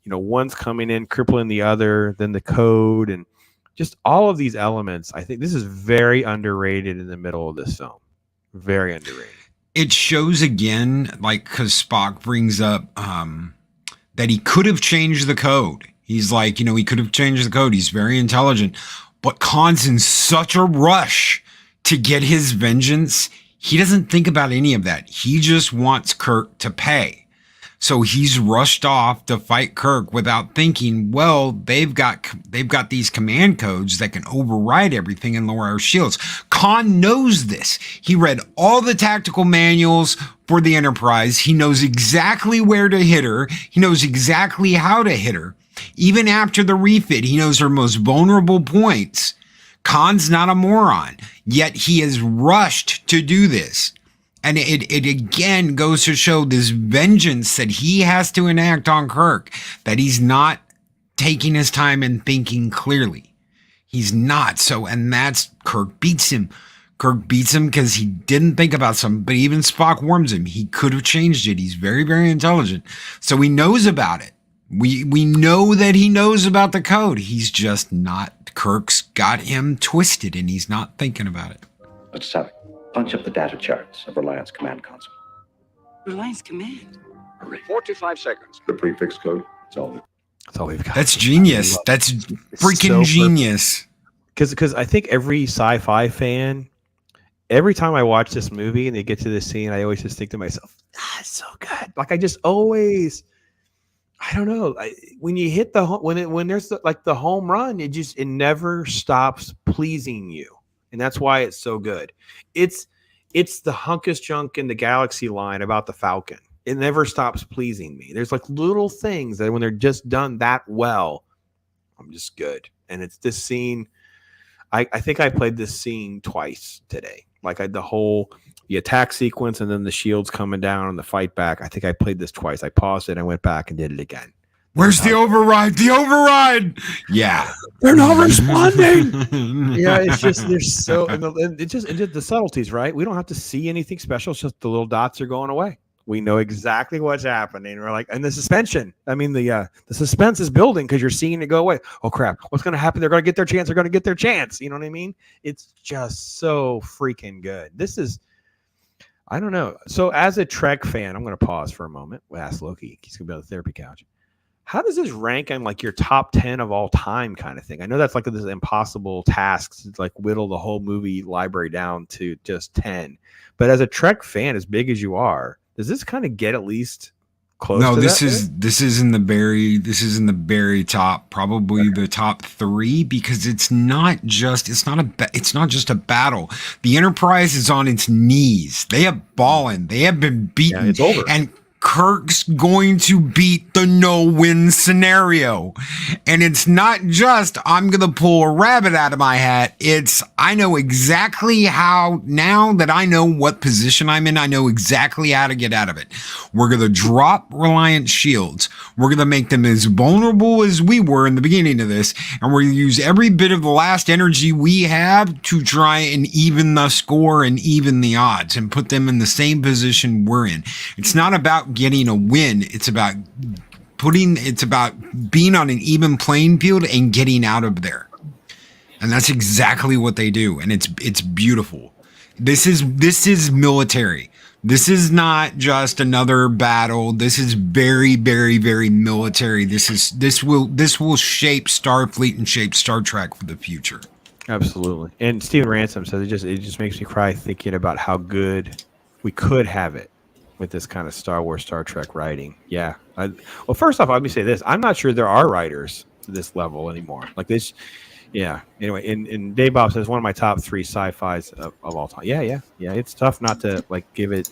one's coming in, crippling the other, then the code, and just all of these elements. I think this is very underrated in the middle of this film. Very underrated. It shows again, because Spock brings up that he could have changed the code. He's like, he could have changed the code. He's very intelligent. But Khan's in such a rush to get his vengeance, he doesn't think about any of that. He just wants Kirk to pay. So he's rushed off to fight Kirk without thinking, well, they've got these command codes that can override everything and lower our shields. Khan knows this. He read all the tactical manuals for the Enterprise. He knows exactly where to hit her. He knows exactly how to hit her. Even after the refit, he knows her most vulnerable points. Khan's not a moron, yet he is rushed to do this. And it again goes to show this vengeance that he has to enact on Kirk, that he's not taking his time and thinking clearly. He's not. So, and that's Kirk beats him. Kirk beats him because he didn't think about something, but even Spock warns him. He could have changed it. He's very, very intelligent. So he knows about it. We know that he knows about the code. He's just not. Kirk's got him twisted and he's not thinking about it. Let's have it. Punch up the data charts of Reliance Command Console. Reliance Command? 45 seconds. The prefix code. That's all we've got. That's genius. That's freaking genius. Because I think every sci-fi fan, every time I watch this movie and they get to this scene, I always just think to myself, it's so good. Like I just always, I don't know. When you hit when there's the home run, it never stops pleasing you. And that's why it's so good. It's the hunkest junk in the galaxy line about the Falcon. It never stops pleasing me. There's little things that when they're just done that well, I'm just good. And it's this scene. I think I played this scene twice today. The attack sequence and then the shields coming down and the fight back. I think I played this twice. I paused it. I went back and did it again. Where's the override? The override! Yeah, they're not responding. Yeah, it's just it's just the subtleties, right? We don't have to see anything special. It's just the little dots are going away. We know exactly what's happening. We're and the suspension. I mean, the suspense is building because you're seeing it go away. Oh crap! What's going to happen? They're going to get their chance. They're going to get their chance. You know what I mean? It's just so freaking good. This is. I don't know. So as a Trek fan, I'm going to pause for a moment. We'll ask Loki. He's going to be on the therapy couch. how does this rank on like your top 10 of all time kind of thing? I know that's like this impossible task to like whittle the whole movie library down to just 10. But as a Trek fan, as big as you are, does this kind of get at least close to this that is point? this is in the very top, probably the top 3, because it's not just a battle. The Enterprise is on its knees. They have fallen. They have been beaten. Yeah, it's over. And Kirk's going to beat the no-win scenario. And it's not just, I'm going to pull a rabbit out of my hat. It's, I know exactly how, now that I know what position I'm in, I know exactly how to get out of it. We're going to drop Reliant shields. We're going to make them as vulnerable as we were in the beginning of this. And we're going to use every bit of the last energy we have to try and even the score and even the odds and put them in the same position we're in. It's not about getting a win. It's about being on an even playing field and getting out of there. And that's exactly what they do. And it's beautiful. This is military. This is not just another battle. This is very, very, very military. This will shape Starfleet and shape Star Trek for the future. Absolutely. And Steven Ransom says it just makes me cry thinking about how good we could have it with this kind of Star Wars, Star Trek writing. Yeah. Well, first off, let me say this. I'm not sure there are writers to this level anymore. Like this. Yeah. Anyway, and Dave Bob says one of my top 3 sci-fis of all time. Yeah. It's tough not to like give it,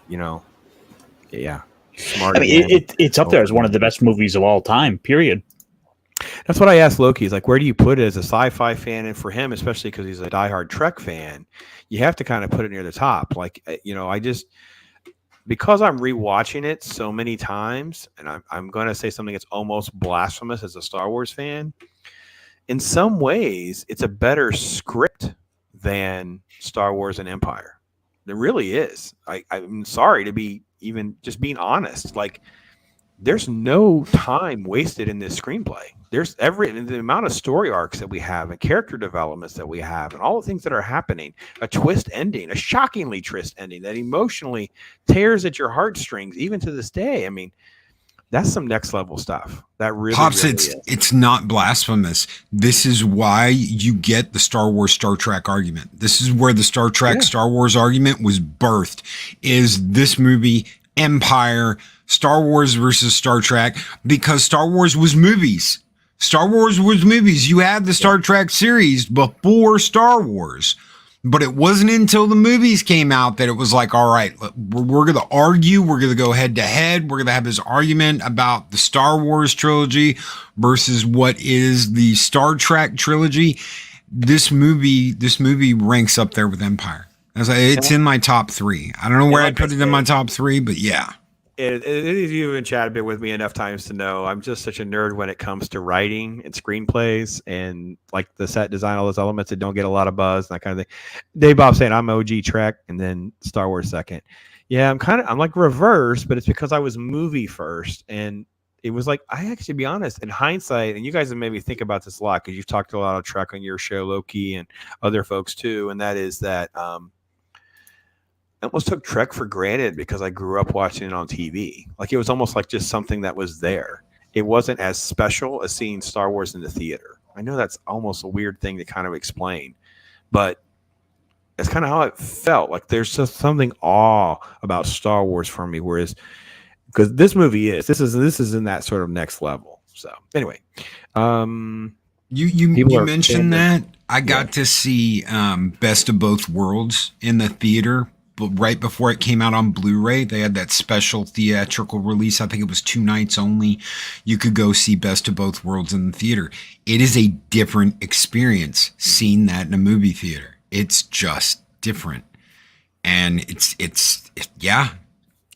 yeah. Smart. I mean, it's up there as one of the best movies of all time, period. That's what I asked Loki. Is like, where do you put it as a sci-fi fan? And for him, especially because he's a diehard Trek fan, you have to kind of put it near the top. Like, because I'm rewatching it so many times, and I'm going to say something that's almost blasphemous as a Star Wars fan. In some ways, it's a better script than Star Wars and Empire. It really is. I'm sorry to be even just being honest. Like, there's no time wasted in this screenplay. There's the amount of story arcs that we have and character developments that we have and all the things that are happening, a twist ending, a shockingly twist ending that emotionally tears at your heartstrings, even to this day. I mean, that's some next level stuff. That really, Pops, really is. It's not blasphemous. This is why you get the Star Wars, Star Trek argument. This is where the Star Trek, Star Wars argument was birthed. Is this movie Empire, Star Wars versus Star Trek, because Star Wars was movies. Star Wars was movies. You had the Star Trek series before Star Wars, but it wasn't until the movies came out that it was like, all right, we're going to argue. We're going to go head to head. We're going to have this argument about the Star Wars trilogy versus what is the Star Trek trilogy. This movie ranks up there with Empire. It's in my top 3. I don't know where I'd put it in my top 3, but yeah. You've been chatting a bit with me enough times to know I'm just such a nerd when it comes to writing and screenplays and like the set design, all those elements that don't get a lot of buzz and that kind of thing. Dave Bob saying I'm OG Trek and then Star Wars second. Yeah, I'm like reverse, but it's because I was movie first. And it was like, I actually, to be honest, in hindsight, and you guys have made me think about this a lot because you've talked a lot of Trek on your show, Loki, and other folks too. And that is that, I almost took Trek for granted because I grew up watching it on TV. Like it was almost like just something that was there. It wasn't as special as seeing Star Wars in the theater. I know that's almost a weird thing to kind of explain, but it's kind of how it felt. Like there's just something awe about Star Wars for me. Whereas, because this movie this is in that sort of next level. So anyway, you mentioned that I got to see Best of Both Worlds in the theater. But right before it came out on Blu-ray, they had that special theatrical release. I think it was 2 nights only. You could go see Best of Both Worlds in the theater. It is a different experience seeing that in a movie theater. It's just different. And it's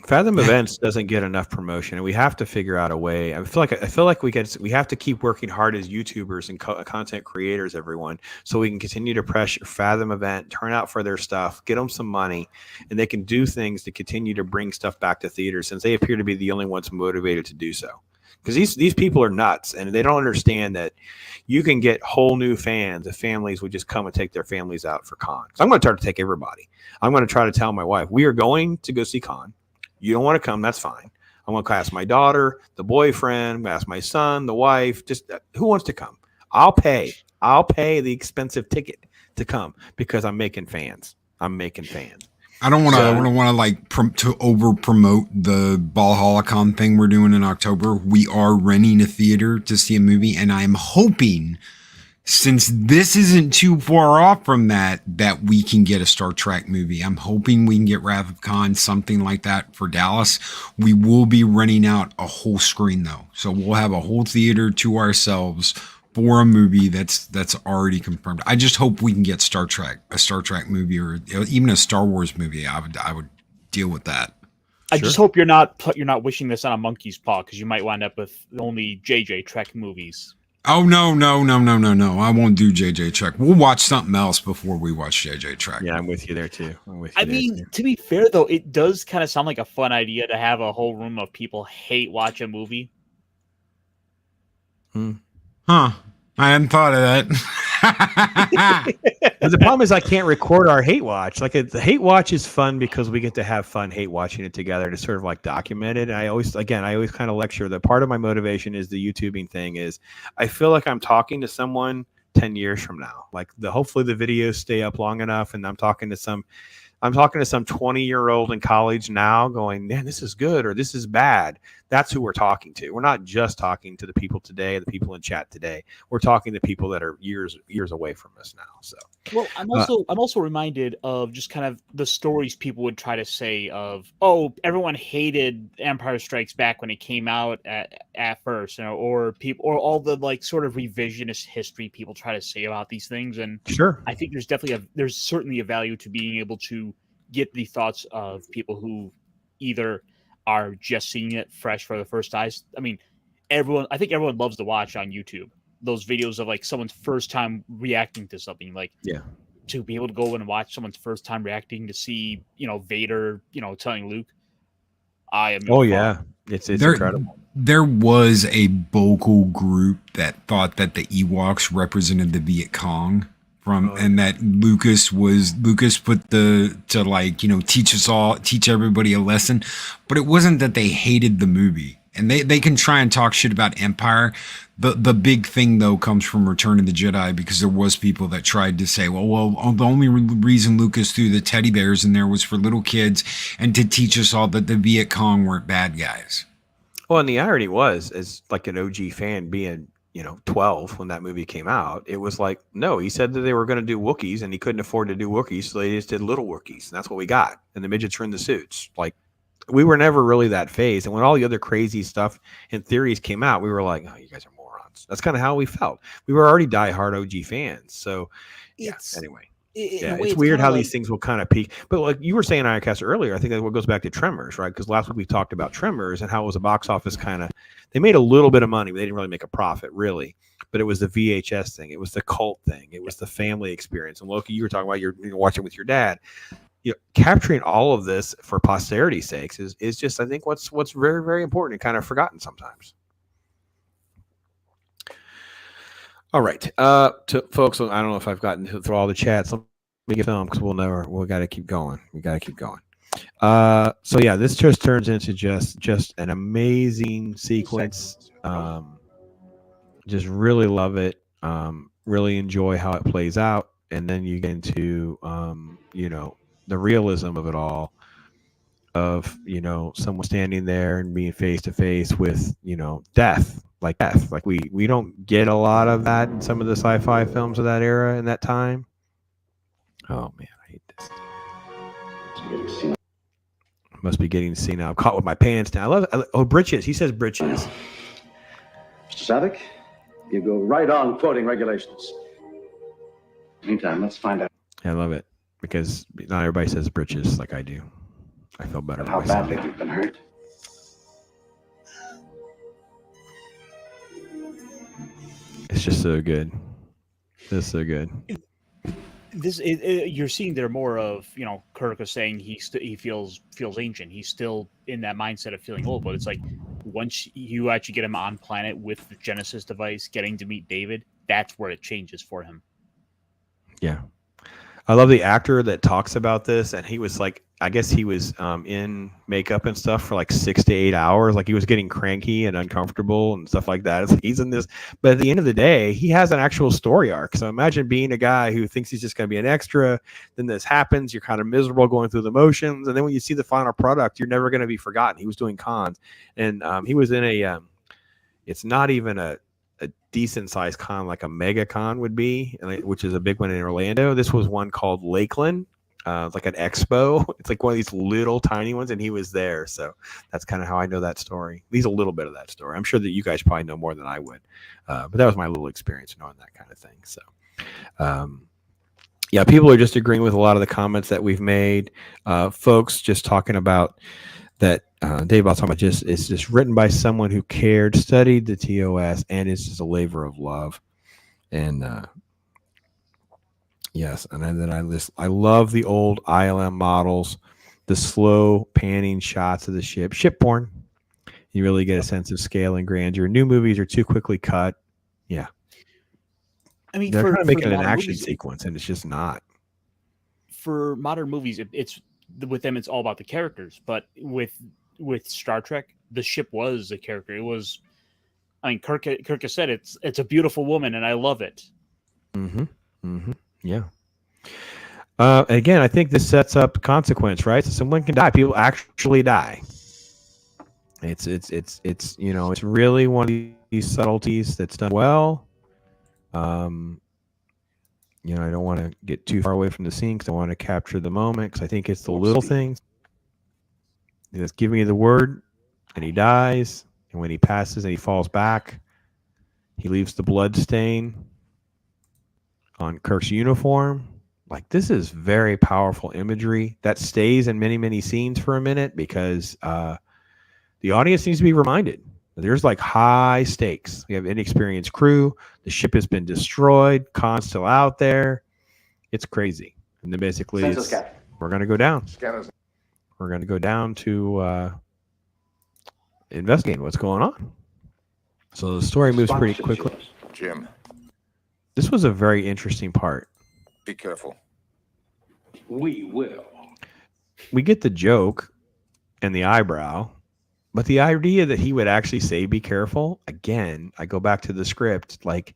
Fathom Events doesn't get enough promotion, and we have to figure out a way. I feel like we have to keep working hard as YouTubers and content creators, everyone, so we can continue to pressure Fathom Event, turn out for their stuff, get them some money, and they can do things to continue to bring stuff back to theaters, since they appear to be the only ones motivated to do so. Because these people are nuts, and they don't understand that you can get whole new fans if families would just come and take their families out for con. So I'm going to try to take everybody. I'm going to try to tell my wife, we are going to go see con. You don't want to come, that's fine. I'm going to ask my daughter, the boyfriend, I'm going to ask my son, the wife, just who wants to come? I'll pay the expensive ticket to come because I'm making fans. I don't want to like to over promote the Ballholicon thing we're doing in October. We are renting a theater to see a movie, and I'm hoping, since this isn't too far off from that we can get a Star Trek movie. I'm hoping we can get Wrath of Khan, something like that for Dallas. We will be renting out a whole screen though, so we'll have a whole theater to ourselves for a movie that's already confirmed. I just hope we can get a Star Trek movie, or even a Star Wars movie. I would deal with that. I just hope you're not wishing this on a monkey's paw, because you might wind up with only JJ Trek movies. Oh no! I won't do JJ Trek. We'll watch something else before we watch JJ Trek. Yeah, I'm with you there too. I mean, to be fair though, it does kind of sound like a fun idea to have a whole room of people hate watch a movie. Huh. I hadn't thought of that. But the problem is I can't record our hate watch. Like the hate watch is fun because we get to have fun hate watching it together to sort of like document it. And I always kind of lecture that part of my motivation is the YouTubing thing is I feel like I'm talking to someone 10 years from now. Like hopefully the videos stay up long enough, and I'm talking to some 20-year-old in college now going, man, this is good or this is bad. That's who we're talking to. We're not just talking to the people today, the people in chat today. We're talking to people that are years away from us now. So, well, I'm also reminded of just kind of the stories people would try to say of, oh, everyone hated Empire Strikes Back when it came out at first, or people, or all the like sort of revisionist history people try to say about these things. And sure, I think there's certainly a value to being able to get the thoughts of people who either are just seeing it fresh for the first time. I mean, I think everyone loves to watch on YouTube those videos of like someone's first time reacting to something, like to be able to go and watch someone's first time reacting to see, Vader, telling Luke, I am. Oh yeah. It's incredible. There was a vocal group that thought that the Ewoks represented the Viet Cong. And that Lucas put teach everybody a lesson, but it wasn't that they hated the movie. And they can try and talk shit about Empire. The big thing though comes from Return of the Jedi, because there was people that tried to say, well, the only reason Lucas threw the teddy bears in there was for little kids and to teach us all that the Viet Cong weren't bad guys. Well, and the irony was, as like an OG fan being 12 when that movie came out, it was like, no, he said that they were going to do Wookiees and he couldn't afford to do Wookiees, so they just did little Wookiees, and that's what we got. And the midgets were in the suits. Like, we were never really that phased. And when all the other crazy stuff and theories came out, we were like, oh, you guys are morons. That's kind of how we felt. We were already diehard OG fans. So anyway. It's weird how these things will kind of peak. But like you were saying, Ironcaster, earlier, I think that's what goes back to Tremors, right? Because last week we talked about Tremors and how it was a box office kind of, they made a little bit of money, but they didn't really make a profit, really. But it was the VHS thing. It was the cult thing. It was the family experience. And Loki, you were talking about you're watching with your dad. Capturing all of this for posterity's sakes is just, I think, what's very, very important and kind of forgotten sometimes. All right, to folks, I don't know if I've gotten through all the chats. Let me get film because we got to keep going. So yeah, this just turns into just an amazing sequence. Just really love it. Really enjoy how it plays out, and then you get into the realism of it all. Of someone standing there and being face to face with death. Like we don't get a lot of that in some of the sci-fi films of that era and that time. Oh man, I hate this. Must be getting seen now. I'm caught with my pants down. I love it. Oh, britches. He says britches. Mr. Savick, you go right on quoting regulations. Meantime, let's find out. I love it because not everybody says britches like I do. I feel better. How badly you've been hurt. It's just so good. It's so good. You're seeing there more of Kirk is saying he feels ancient. He's still in that mindset of feeling old, but it's like once you actually get him on planet with the Genesis device, getting to meet David, that's where it changes for him. Yeah. I love the actor that talks about this, and he was like, I guess he was in makeup and stuff for like 6 to 8 hours. Like he was getting cranky and uncomfortable and stuff like that. It's like he's in this, but at the end of the day, he has an actual story arc. So imagine being a guy who thinks he's just going to be an extra. Then this happens. You're kind of miserable going through the motions. And then when you see the final product, you're never going to be forgotten. He was doing cons, and he was in a, it's not even a decent sized con like a mega con would be, which is a big one in Orlando. This was one called Lakeland, like an expo. It's like one of these little tiny ones, and he was there. So that's kind of how I know that story. At least a little bit of that story. I'm sure that you guys probably know more than I would, but that was my little experience knowing that kind of thing. So yeah, people are just agreeing with a lot of the comments that we've made. Folks just talking about that. Dave, I was talking about it's just written by someone who cared, studied the TOS, and it's just a labor of love. And yes, and then I love the old ILM models, the slow panning shots of the ship porn. You really get a sense of scale and grandeur. New movies are too quickly cut. Yeah, I mean, they're trying to make it an modern action movies, sequence, and it's just not. For modern movies, it's with them. It's all about the characters, but with Star Trek, the ship was a character. It was, I mean, Kirk has said it's a beautiful woman, and I love it. Yeah. Again, I think this sets up consequence, right? So someone can die. People actually die. It's it's really one of these subtleties that's done well. I don't want to get too far away from the scene because I want to capture the moment, because I think it's the little things. He's giving you the word, and he dies. And when he passes and he falls back, he leaves the blood stain on Kirk's uniform. Like, this is very powerful imagery that stays in many, many scenes for a minute, because the audience needs to be reminded that there's like high stakes. We have inexperienced crew. The ship has been destroyed. Khan's still out there. It's crazy. And then basically we're going to go down. We're going to go down to investigate what's going on. So the story moves pretty quickly. Jim, this was a very interesting part. be careful. We will. We get the joke and the eyebrow, but the idea that he would actually say be careful, again, I go back to the script, like,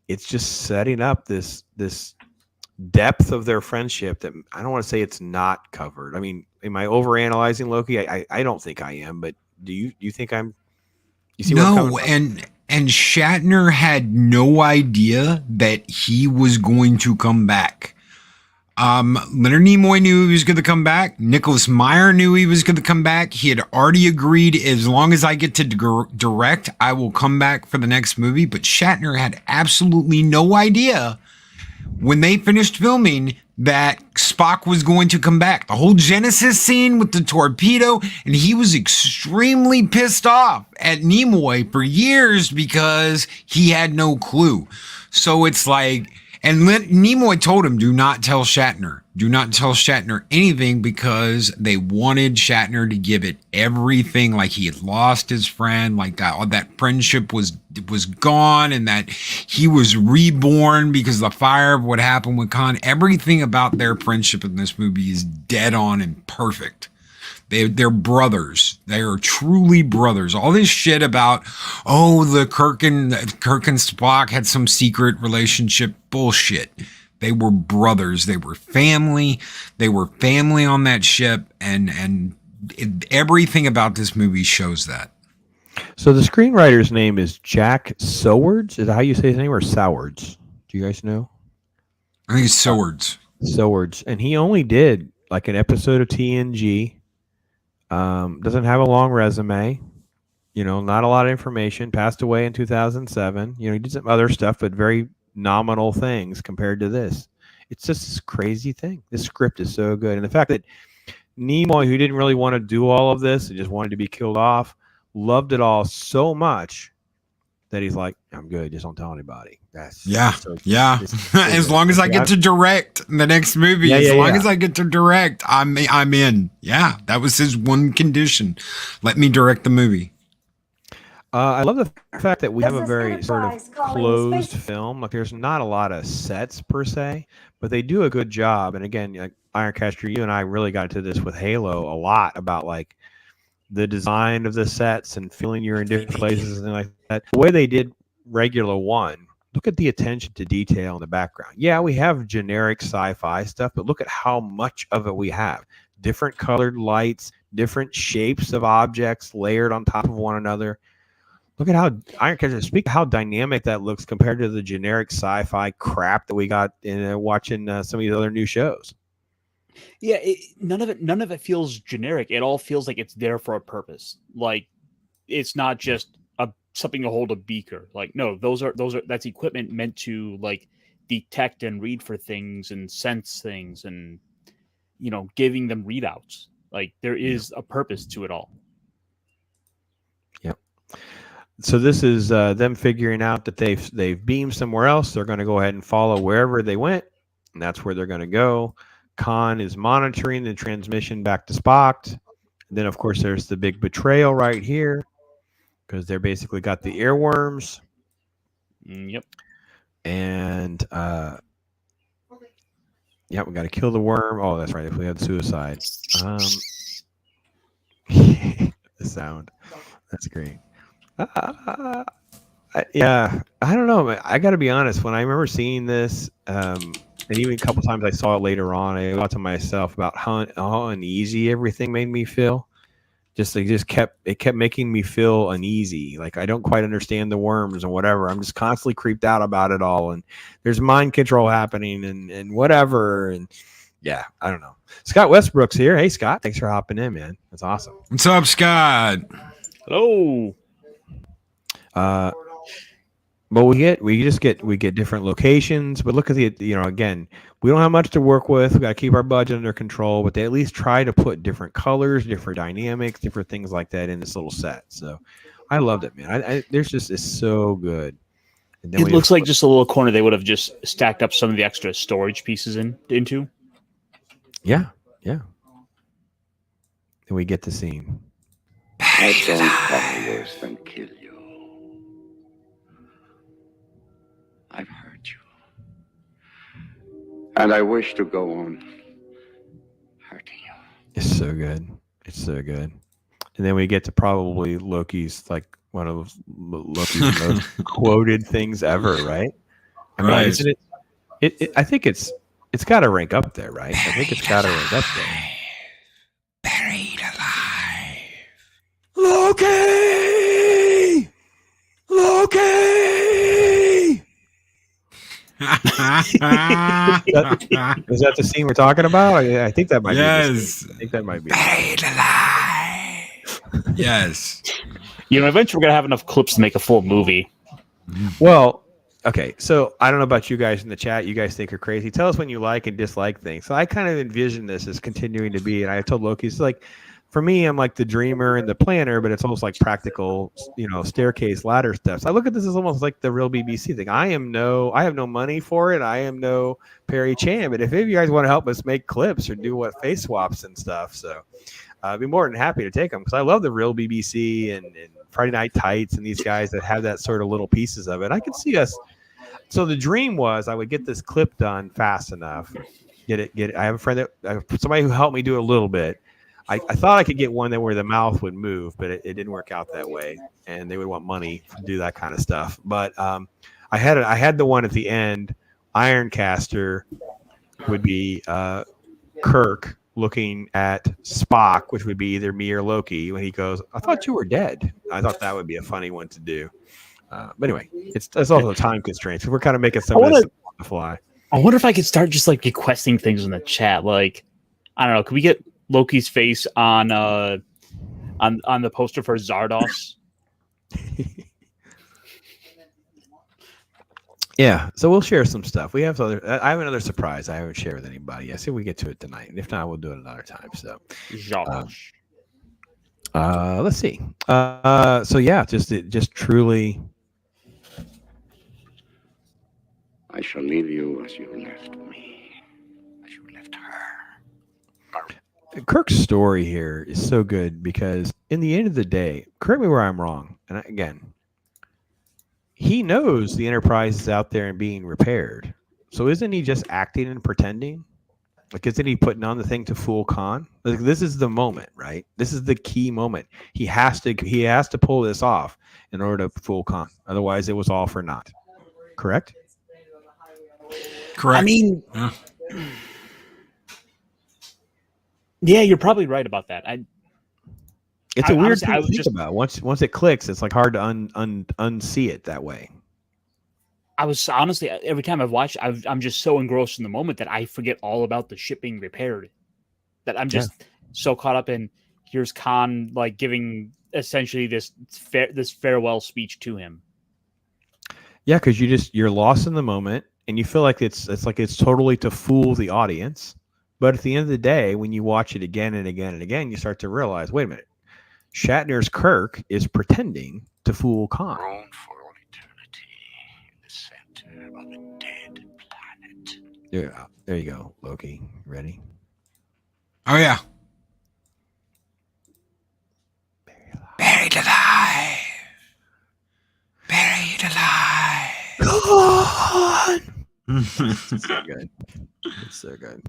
it's just setting up this depth of their friendship that I don't want to say it's not covered. I mean, am I overanalyzing Loki? I don't think I am, but do you think I'm? You see? No, and Shatner had no idea that he was going to come back. Leonard Nimoy knew he was going to come back. Nicholas Meyer knew he was going to come back. He had already agreed, as long as I get to direct, I will come back for the next movie. But Shatner had absolutely no idea when they finished filming that Spock was going to come back. The whole Genesis scene with the torpedo, and he was extremely pissed off at Nimoy for years because he had no clue. So it's like, and Nimoy told him, do not tell Shatner. Do not tell Shatner anything, because they wanted Shatner to give it everything, like he had lost his friend, like that friendship was gone, and that he was reborn because of the fire of what happened with Khan. Everything about their friendship in this movie is dead on and perfect. They're brothers. They are truly brothers. All this shit about, the Kirk and Spock had some secret relationship, bullshit. They were brothers. They were family. They were family on that ship, and everything about this movie shows that. So the screenwriter's name is Jack Sowards. Is that how you say his name, or Sowards? Do you guys know? I think it's Sowards. Sowards, and he only did like an episode of TNG. Doesn't have a long resume, not a lot of information. Passed away in 2007. He did some other stuff, but very nominal things compared to this. It's just this crazy thing. This script is so good. And the fact that Nimoy, who didn't really want to do all of this and just wanted to be killed off, loved it all so much that he's like, I'm good. Just don't tell anybody. As long as I get to direct the next movie, as I get to direct, I'm in. Yeah, that was his one condition. Let me direct the movie. I love the fact that we have a very sort of closed film. Like, there's not a lot of sets per se, but they do a good job. And again, like Ironcaster, you and I really got into this with Halo a lot about like the design of the sets and feeling you're in different places and like that. The way they did Regular One, look at the attention to detail in the background. Yeah, we have generic sci-fi stuff, but look at how much of it we have. Different colored lights, different shapes of objects layered on top of one another. Look at how Ironcaster, speak how dynamic that looks compared to the generic sci-fi crap that we got in watching some of these other new shows. Yeah, none of it feels generic. It all feels like it's there for a purpose. Like it's not just something to hold a beaker. Like no, that's equipment meant to like detect and read for things and sense things and giving them readouts. Like there is a purpose to it all. Yep. So this is them figuring out that they've beamed somewhere else. They're going to go ahead and follow wherever they went, and that's where they're going to go. Khan is monitoring the transmission back to Spock. And then, of course, there's the big betrayal right here because they're basically got the earworms. Yep. And yeah, we got to kill the worm. Oh, that's right. If we had suicide, the sound. That's great. Yeah, I don't know. I got to be honest. When I remember seeing this, and even a couple times I saw it later on, I thought to myself about how uneasy everything made me feel. It kept making me feel uneasy. Like I don't quite understand the worms and whatever. I'm just constantly creeped out about it all. And there's mind control happening and whatever. And yeah, I don't know. Scott Westbrook's here. Hey, Scott. Thanks for hopping in, man. That's awesome. What's up, Scott? Hello. But we get different locations. But look at the again, we don't have much to work with. We got to keep our budget under control. But they at least try to put different colors, different dynamics, different things like that in this little set. So I loved it, man. It's so good. And then it looks like just a little corner they would have just stacked up some of the extra storage pieces into. Yeah, yeah. And we get the scene. I don't have worse than kill you. I've hurt you. And I wish to go on hurting you. It's so good. It's so good. And then we get to probably Loki's, like, one of Loki's most quoted things ever, right? I mean, Right. isn't it? I think it's got to rank up there, right? I think it's got to rank up there. Buried alive. Loki! Loki! Is that the scene we're talking about? I think that might be. Yes. I think that might be. Buried alive. Yes. Eventually we're going to have enough clips to make a full movie. Well, okay. So I don't know about you guys in the chat. You guys think are crazy. Tell us when you like and dislike things. So I kind of envision this as continuing to be, and I told Loki, it's like, for me, I'm like the dreamer and the planner, but it's almost like practical, staircase ladder steps. I look at this as almost like the real BBC thing. I have no money for it. I am no Perry Chan, but if any of you guys want to help us make clips or do face swaps and stuff, so I'd be more than happy to take them because I love the real BBC and Friday Night Tights and these guys that have that sort of little pieces of it. I could see us. So the dream was I would get this clip done fast enough. Get it. I have a friend somebody who helped me do a little bit. I thought I could get one where the mouth would move, but it didn't work out that way, and they would want money to do that kind of stuff. But I had the one at the end. Ironcaster would be Kirk looking at Spock, which would be either me or Loki, when he goes, "I thought you were dead." I thought that would be a funny one to do. But anyway, it's also time constraints. So we're kind of making some of this on the fly. I wonder if I could start just like requesting things in the chat. Like, I don't know, could we get Loki's face on the poster for Zardos? Yeah, so we'll share some stuff. I have another surprise I haven't shared with anybody. I say we get to it tonight, and if not, we'll do it another time. So, let's see. So yeah, just truly. I shall leave you as you left me, as you left her. Kirk's story here is so good because in the end of the day, correct me where I'm wrong. And again, he knows the Enterprise is out there and being repaired. So isn't he just acting and pretending? Like, isn't he putting on the thing to fool Khan? Like, this is the moment, right? This is the key moment. He has to pull this off in order to fool Khan. Otherwise, it was all for naught. Correct? Correct. I mean, yeah, you're probably right about that. It's a weird thing to think about. Once it clicks, it's like hard to unsee it that way. I was honestly, every time I've watched, I'm just so engrossed in the moment that I forget all about the ship being repaired. That I'm just so caught up in, here's Khan like giving essentially this farewell speech to him. Yeah, because you're lost in the moment and you feel like it's totally to fool the audience. But at the end of the day, when you watch it again and again and again, you start to realize, wait a minute, Shatner's Kirk is pretending to fool Khan. Yeah, there you go, Loki. Ready? Oh yeah. Buried alive. Buried alive. God. It's so good. It's so good.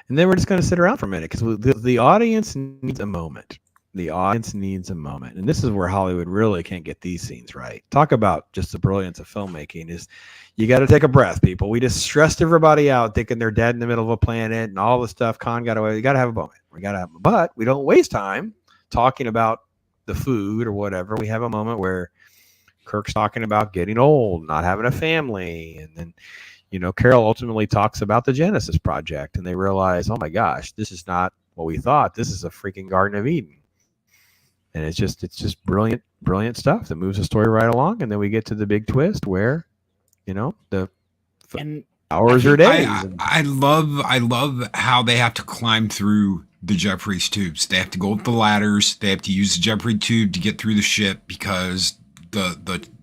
And then we're just going to sit around for a minute because the audience needs a moment. The audience needs a moment. And this is where Hollywood really can't get these scenes right. Talk about just the brilliance of filmmaking is you got to take a breath, people. We just stressed everybody out thinking they're dead in the middle of a planet and all the stuff. Khan got away. You got to have a moment. But we don't waste time talking about the food or whatever. We have a moment where Kirk's talking about getting old, not having a family. And then, Carol ultimately talks about the Genesis Project and they realize, oh my gosh, this is not what we thought. This is a freaking Garden of Eden. And it's just brilliant stuff that moves the story right along. And then we get to the big twist where, the hours or days. I love how they have to climb through the Jeffries tubes. They have to go up the ladders. They have to use the Jeffrey tube to get through the ship because nothing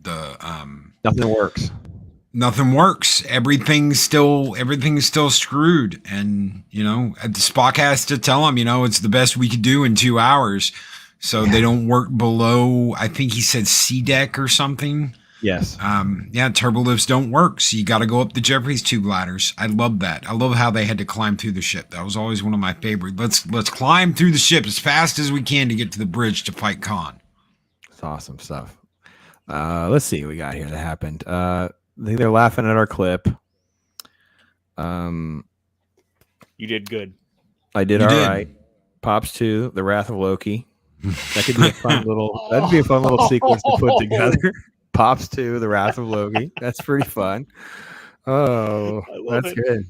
works. Nothing works. Everything's still screwed. And, Spock has to tell him, it's the best we could do in 2 hours. So they don't work below, I think he said C deck or something. Yes. Turbolifts don't work. So you got to go up the Jeffries tube ladders. I love that. I love how they had to climb through the ship. That was always one of my favorite. Let's climb through the ship as fast as we can to get to the bridge to fight Khan. It's awesome stuff. Let's see what we got here that happened. I think they're laughing at our clip. You did good. I did all right. Pops 2, The Wrath of Loki. That could be a fun little sequence to put together. Pops 2, The Wrath of Loki. That's pretty fun. Oh, that's good.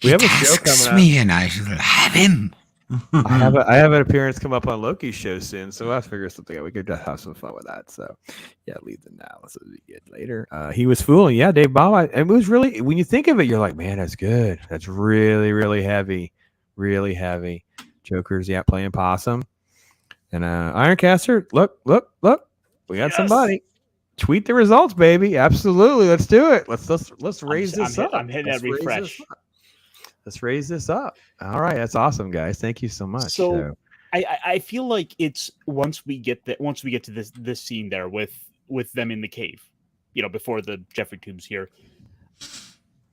We have a show coming up. Me and I should have him. I have an appearance come up on Loki's show soon, so I'll figure something out. We could just have some fun with that. So, yeah, leave the analysis we get later. He was fooling, Dave Bob. It was really, when you think of it, you're like, man, that's good. That's really, really heavy, really heavy. Joker's playing possum, and Ironcaster. Look, we got somebody. Tweet the results, baby. Absolutely, let's do it. Let's raise this up. I'm hitting that refresh. Let's raise this up. All right, that's awesome, guys. Thank you so much. So I feel like it's once we get to this scene there with them in the cave, before the Jeffrey tubes here.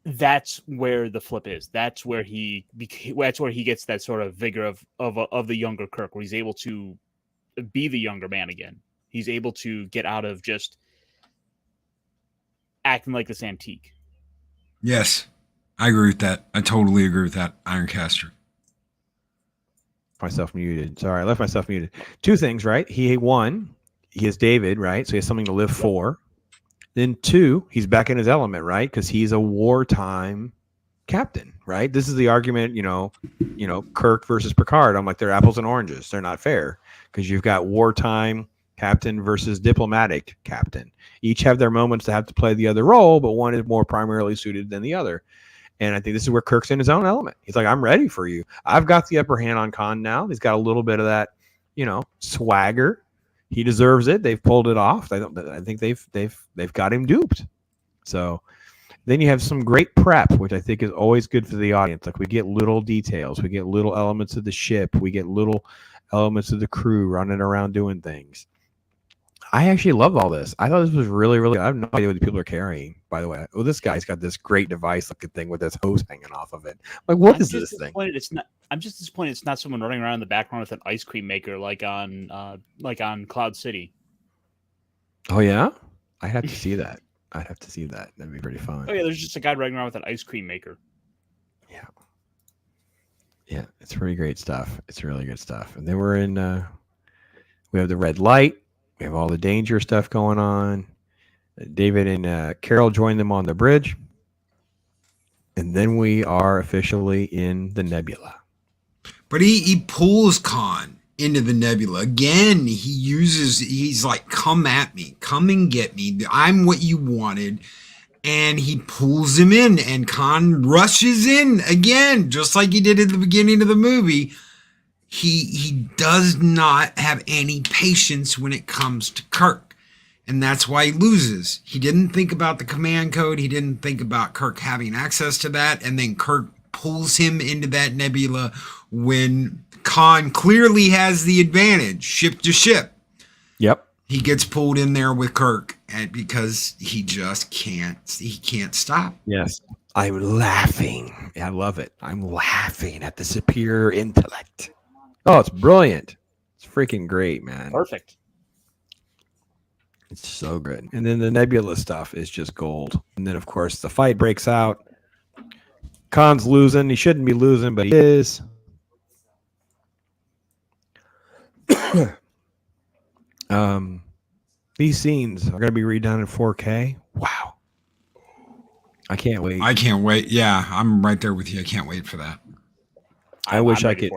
That's where the flip is. That's where he gets that sort of vigor of the younger Kirk, where he's able to be the younger man again. He's able to get out of just acting like this antique. Yes. I agree with that. I totally agree with that, Ironcaster. Myself muted. Sorry, I left myself muted. 2 things, right? He is David, right? So he has something to live for. Then 2, he's back in his element, right? Because he's a wartime captain, right? This is the argument, Kirk versus Picard. I'm like, they're apples and oranges. They're not fair because you've got wartime captain versus diplomatic captain. Each have their moments to have to play the other role, but one is more primarily suited than the other. And I think this is where Kirk's in his own element. He's like, I'm ready for you. I've got the upper hand on Khan now. He's got a little bit of that, swagger. He deserves it. They've pulled it off. I think they've got him duped. So, Then you have some great prep, which I think is always good for the audience. Like we get little details, we get little elements of the ship, we get little elements of the crew running around doing things. I actually love all this. I thought this was really, really. I have no idea what the people are carrying. By the way, this guy's got this great device-looking thing with this hose hanging off of it. Like, what is this thing? It's not. I'm just disappointed it's not someone running around in the background with an ice cream maker like on Cloud City. Oh yeah, I have to see that. I'd have to see that. That'd be pretty fun. Oh yeah, there's just a guy running around with an ice cream maker. Yeah, yeah, it's pretty great stuff. It's really good stuff. And then we're in. We have the red light. We have all the danger stuff going on. David and Carol join them on the bridge. And then we are officially in the nebula. But he pulls Khan into the nebula. Again, he's like, come at me. Come and get me. I'm what you wanted. And he pulls him in. And Khan rushes in again, just like he did at the beginning of the movie. He does not have any patience when it comes to Kirk. And that's why he loses. He didn't think about the command code. He didn't think about Kirk having access to that. And then Kirk pulls him into that nebula when Khan clearly has the advantage, ship to ship. Yep. He gets pulled in there with Kirk because he just can't stop. Yes. I'm laughing. I love it. I'm laughing at the superior intellect. Oh, it's brilliant. It's freaking great, man. Perfect. It's so good. And then the nebula stuff is just gold. And then, of course, the fight breaks out. Khan's losing. He shouldn't be losing, but he is. These scenes are going to be redone in 4K. Wow. I can't wait. I can't wait. Yeah, I'm right there with you. I can't wait for that. I wish I could.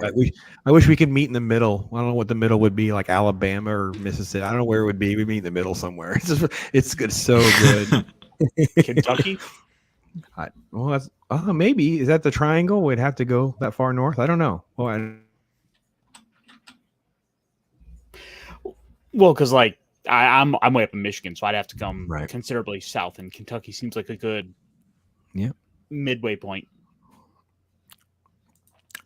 I wish we could meet in the middle. I don't know what the middle would be, like Alabama or Mississippi. I don't know where it would be. We meet in the middle somewhere. It's good, so good. Kentucky. Maybe is that the triangle? We'd have to go that far north. I don't know. Well, because like I'm way up in Michigan, so I'd have to come considerably south, and Kentucky seems like a good midway point.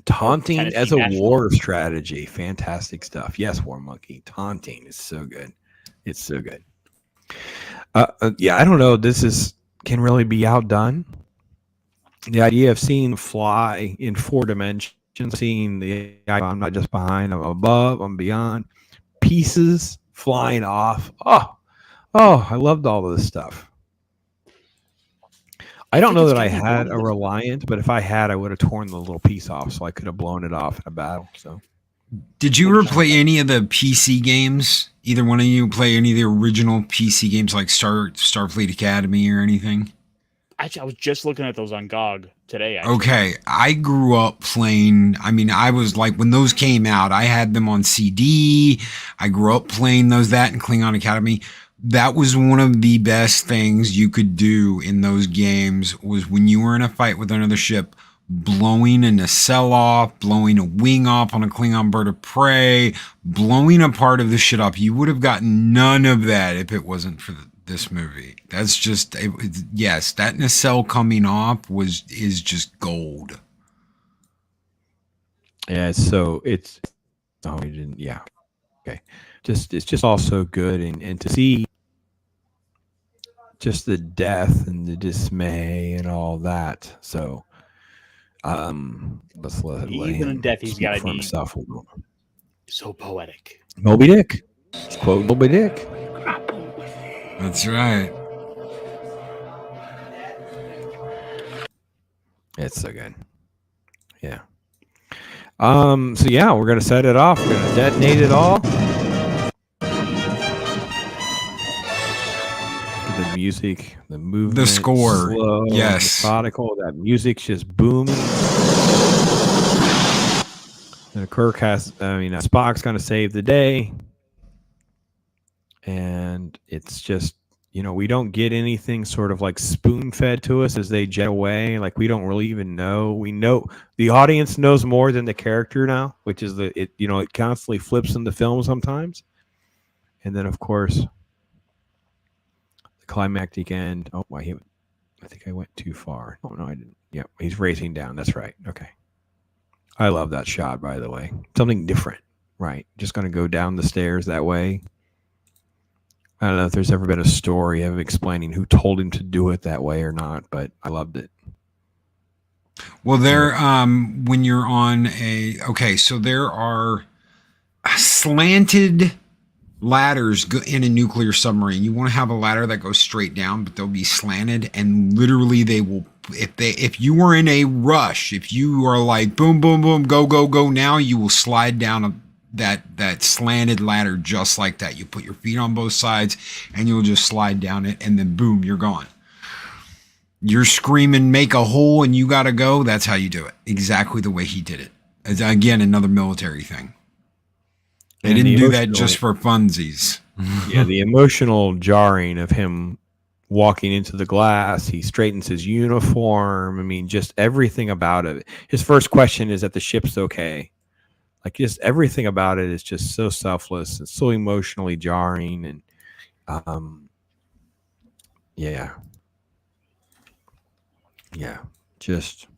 Taunting Tennessee as a National. war strategy. Fantastic stuff. Yes, War Monkey. Taunting is so good. It's so good. Yeah, I don't know. This can really be outdone. The idea of seeing fly in 4 dimensions, seeing the I'm not just behind, I'm above, I'm beyond, pieces flying off. Oh, I loved all of this stuff. I don't know that I had a Reliant, but if I had, I would have torn the little piece off, so I could have blown it off in a battle. So, did you ever play any of the PC games? Either one of you play any of the original PC games like Starfleet Academy or anything? Actually, I was just looking at those on GOG today. Okay, I grew up playing. I mean, I was like, when those came out, I had them on CD. I grew up playing that and Klingon Academy. That was one of the best things you could do in those games, was when you were in a fight with another ship, blowing a nacelle off, blowing a wing off on a Klingon bird of prey, blowing a part of the shit up. You would have gotten none of that if it wasn't for this movie. That's just, yes, that nacelle coming off is just gold. yeah, okay. It's just all so good, and to see just the death and the dismay and all that. So let's let even in death he's got to be himself. So poetic. Moby Dick. Let's quote Moby Dick. That's right. It's so good. Yeah. So yeah, we're gonna set it off. We're gonna detonate it all. The music, the movement, the score, slow, yes, methodical. That music's just booming. And Kirk Spock's gonna save the day, and it's just, we don't get anything sort of like spoon fed to us as they jet away. Like, we don't really even know. We know the audience knows more than the character now, which is it constantly flips in the film sometimes. And then, of course, the climactic end. Oh, I think I went too far. Oh, no, I didn't. Yep, he's racing down. That's right. Okay. I love that shot, by the way. Something different, right? Just going to go down the stairs that way. I don't know if there's ever been a story of explaining who told him to do it that way or not, but I loved it. Well, there, when you're on so there are slanted ladders in a nuclear submarine. You want to have a ladder that goes straight down, but they'll be slanted, and literally they will, if you were in a rush, if you are like, boom, boom, boom, go, go, go now, you will slide down that slanted ladder just like that. You put your feet on both sides and you'll just slide down it, and then boom, you're gone. You're screaming, make a hole, and you got to go. That's how you do it. Exactly the way he did it. Again, another military thing. They didn't do that just for funsies. Yeah, the emotional jarring of him walking into the glass. He straightens his uniform. I mean, just everything about it. His first question is that the ship's okay. Like, just everything about it is just so selfless and so emotionally jarring. And yeah, just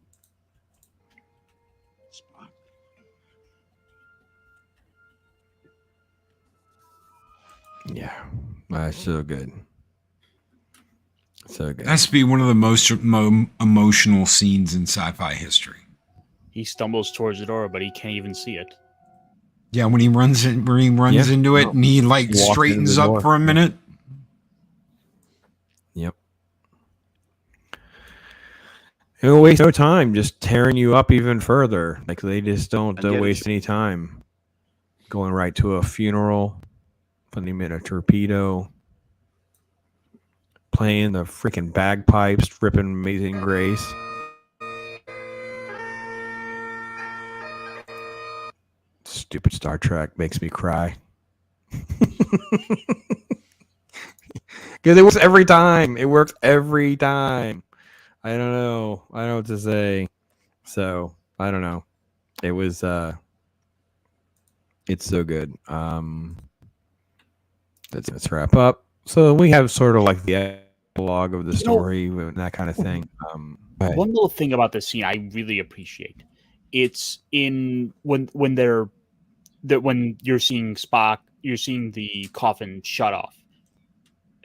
that's so good. So good. That's to be one of the most emotional scenes in sci-fi history. He stumbles towards the door, but he can't even see it. Yeah, when he runs into it, and he like straightens up for a minute. Yep. It'll waste no time just tearing you up even further. Like, they just don't waste any time. Going right to a funeral, putting him in a torpedo, playing the freaking bagpipes, ripping Amazing Grace. Stupid Star Trek makes me cry. Because it works every time. It works every time. I don't know. I don't know what to say. So, I don't know. It was, it's so good. Let's wrap up. So, we have sort of like the epilogue of the story and that kind of thing. One little thing about this scene I really appreciate. It's in when you're seeing Spock, you're seeing the coffin shut off.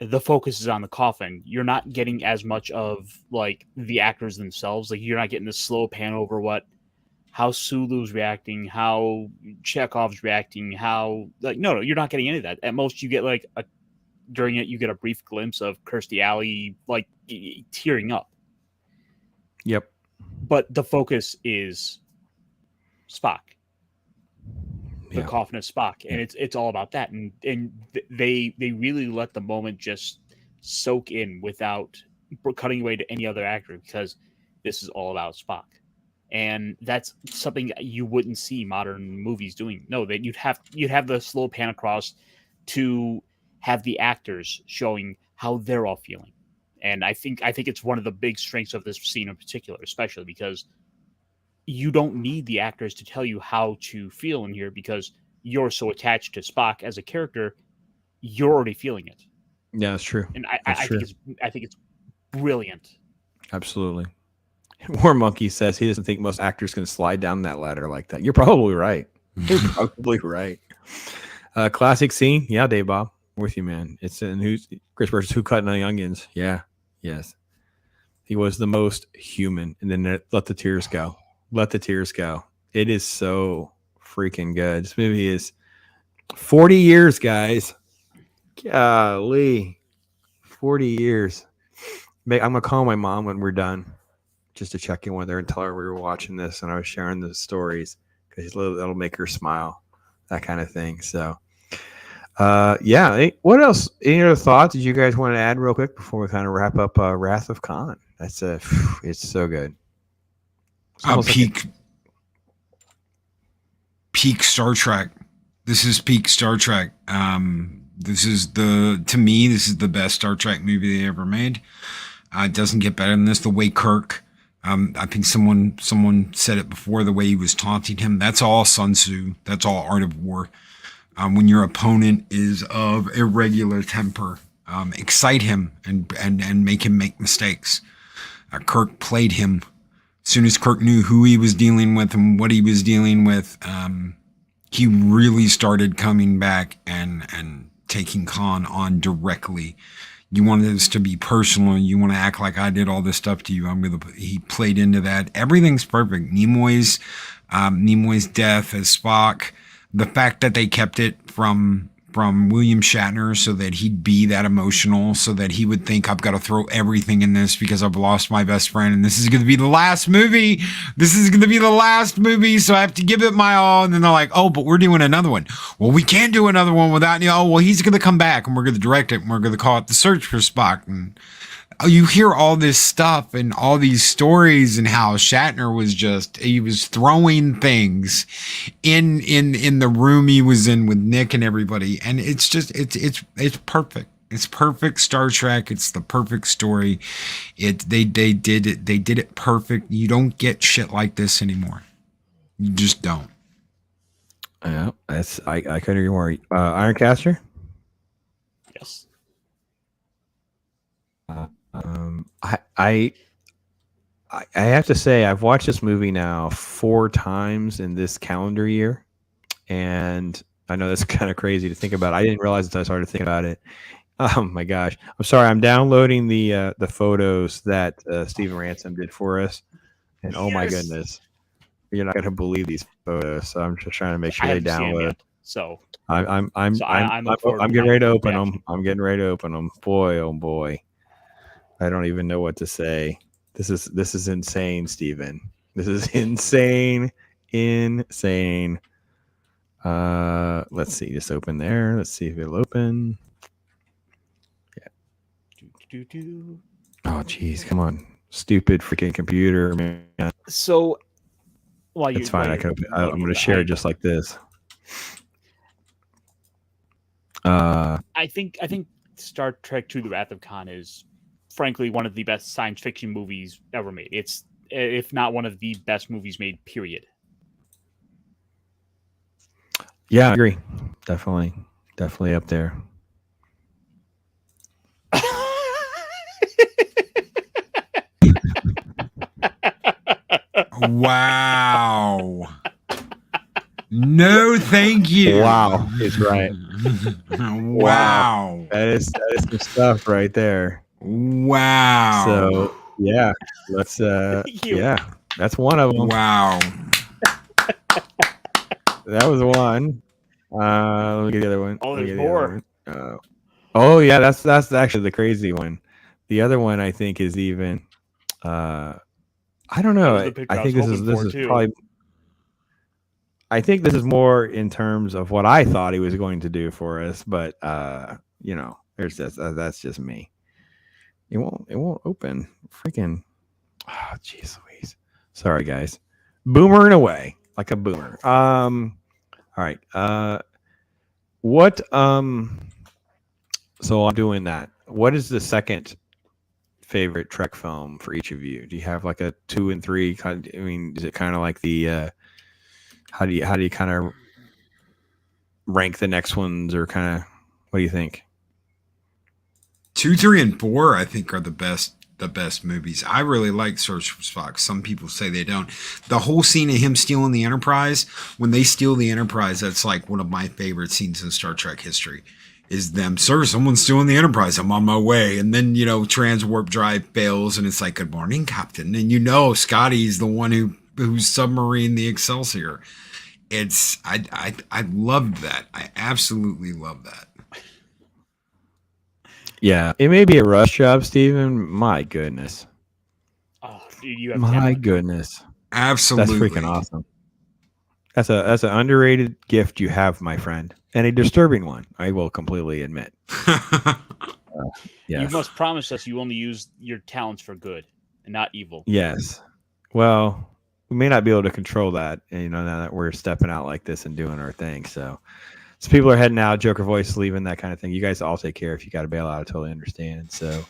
The focus is on the coffin. You're not getting as much of like the actors themselves. Like, you're not getting the slow pan over how Sulu's reacting, how Chekhov's reacting, how no, you're not getting any of that. At most, you get during it, you get a brief glimpse of Kirstie Alley like tearing up. Yep. But the focus is Spock. The coffin of Spock, and it's all about that, and they really let the moment just soak in without cutting away to any other actor, because this is all about Spock, and that's something you wouldn't see modern movies doing. No, that you'd have the slow pan across to have the actors showing how they're all feeling, and I think it's one of the big strengths of this scene in particular, especially because you don't need the actors to tell you how to feel in here, because you're so attached to Spock as a character, you're already feeling it. Yeah, that's true. And I think it's brilliant. Absolutely. War Monkey says he doesn't think most actors can slide down that ladder like that. You're probably right. You're probably right. Classic scene. Yeah, Dave Bob. I'm with you, man. It's in Chris versus Who Cut the Onions. Yeah. Yes. He was the most human. And then let the tears go. Let the tears go. It is so freaking good. This movie is 40 years, guys. Golly. 40 years. I'm going to call my mom when we're done just to check in with her and tell her we were watching this and I was sharing the stories, because that'll make her smile, that kind of thing. So, what else? Any other thoughts that you guys want to add real quick before we kind of wrap up Wrath of Khan? It's so good. Peak Star Trek. This is peak Star Trek. This is the best Star Trek movie they ever made. It doesn't get better than this. The way Kirk, I think someone said it before, the way he was taunting him, that's all Sun Tzu. That's all Art of War. When your opponent is of irregular temper, excite him and make him make mistakes. Kirk played him. As soon as Kirk knew who he was dealing with and what he was dealing with, he really started coming back and taking Khan on directly. You wanted this to be personal. You want to act like I did all this stuff to you. He played into that. Everything's perfect. Nimoy's death as Spock. The fact that they kept it from William Shatner so that he'd be that emotional, so that he would think I've got to throw everything in this because I've lost my best friend and this is going to be the last movie. This is going to be the last movie, so I have to give it my all. And then they're like, oh, but we're doing another one. Well, we can't do another one without you. Oh, well, he's going to come back and we're going to direct it and we're going to call it The Search for Spock. And you hear all this stuff and all these stories and how Shatner he was throwing things in the room he was in with Nick and everybody. And it's just, it's perfect. It's perfect Star Trek. It's the perfect story. They did it perfect. You don't get shit like this anymore. You just don't. Yeah, I couldn't agree more. Ironcaster? Yes. I have to say I've watched this movie now 4 times in this calendar year, and I know that's kind of crazy to think about. I didn't realize until I started thinking about it. Oh my gosh! I'm sorry. I'm downloading the photos that Stephen Ransom did for us, and oh my goodness, you're not gonna believe these photos. So I'm just trying to make sure they download. So I'm getting ready to open them. I'm getting ready to open them. Boy, oh boy. I don't even know what to say. This is insane, Steven. This is insane. Let's see. Just open there. Let's see if it'll open. Yeah. Oh, geez. Come on. Stupid freaking computer, man. So, it's fine. I'm going to share it just like this. I think Star Trek II: The Wrath of Khan is, frankly, one of the best science fiction movies ever made. It's, if not one of the best movies made, period. Yeah, I agree. Definitely up there. Wow. No, thank you. Wow, it's right. Wow. That is the stuff right there. Wow. So yeah, let's yeah, that's one of them. Wow. That was one. Let me get the other one. Oh, there's more. Oh yeah, that's actually the crazy one. The other one I think is even I don't know. I think this is probably, I think this is more in terms of what I thought he was going to do for us, but you know, there's that's just me. It won't open. Freaking, oh jeez Louise. Sorry guys. Boomering away like a boomer. All right. What so I'm doing that. What is the second favorite Trek film for each of you? Do you have like a 2 and 3? I mean, is it kind of like the how do you kind of rank the next ones, or kind of what do you think? 2, 3, and 4 I think are the best movies. I really like Search for Spock. Some people say they don't. The whole scene of him stealing the Enterprise, when they steal the Enterprise, that's like one of my favorite scenes in Star Trek history. Is them, sir, someone's stealing the Enterprise. I'm on my way. And then, you know, transwarp drive fails and it's like, good morning, Captain. And you know, Scotty's the one who submarined the Excelsior. I loved that. I absolutely love that. Yeah, it may be a rush job, Steven. My goodness. Oh, dude, you have my talent. goodness. Absolutely. That's freaking awesome. That's an underrated gift you have, my friend, and a disturbing one, I will completely admit. Yes. You must promise us you only use your talents for good and not evil. Yes. Well, we may not be able to control that, you know, now that we're stepping out like this and doing our thing. So people are heading out, Joker voice leaving, that kind of thing. You guys all take care. If you got to bail out, I totally understand. So,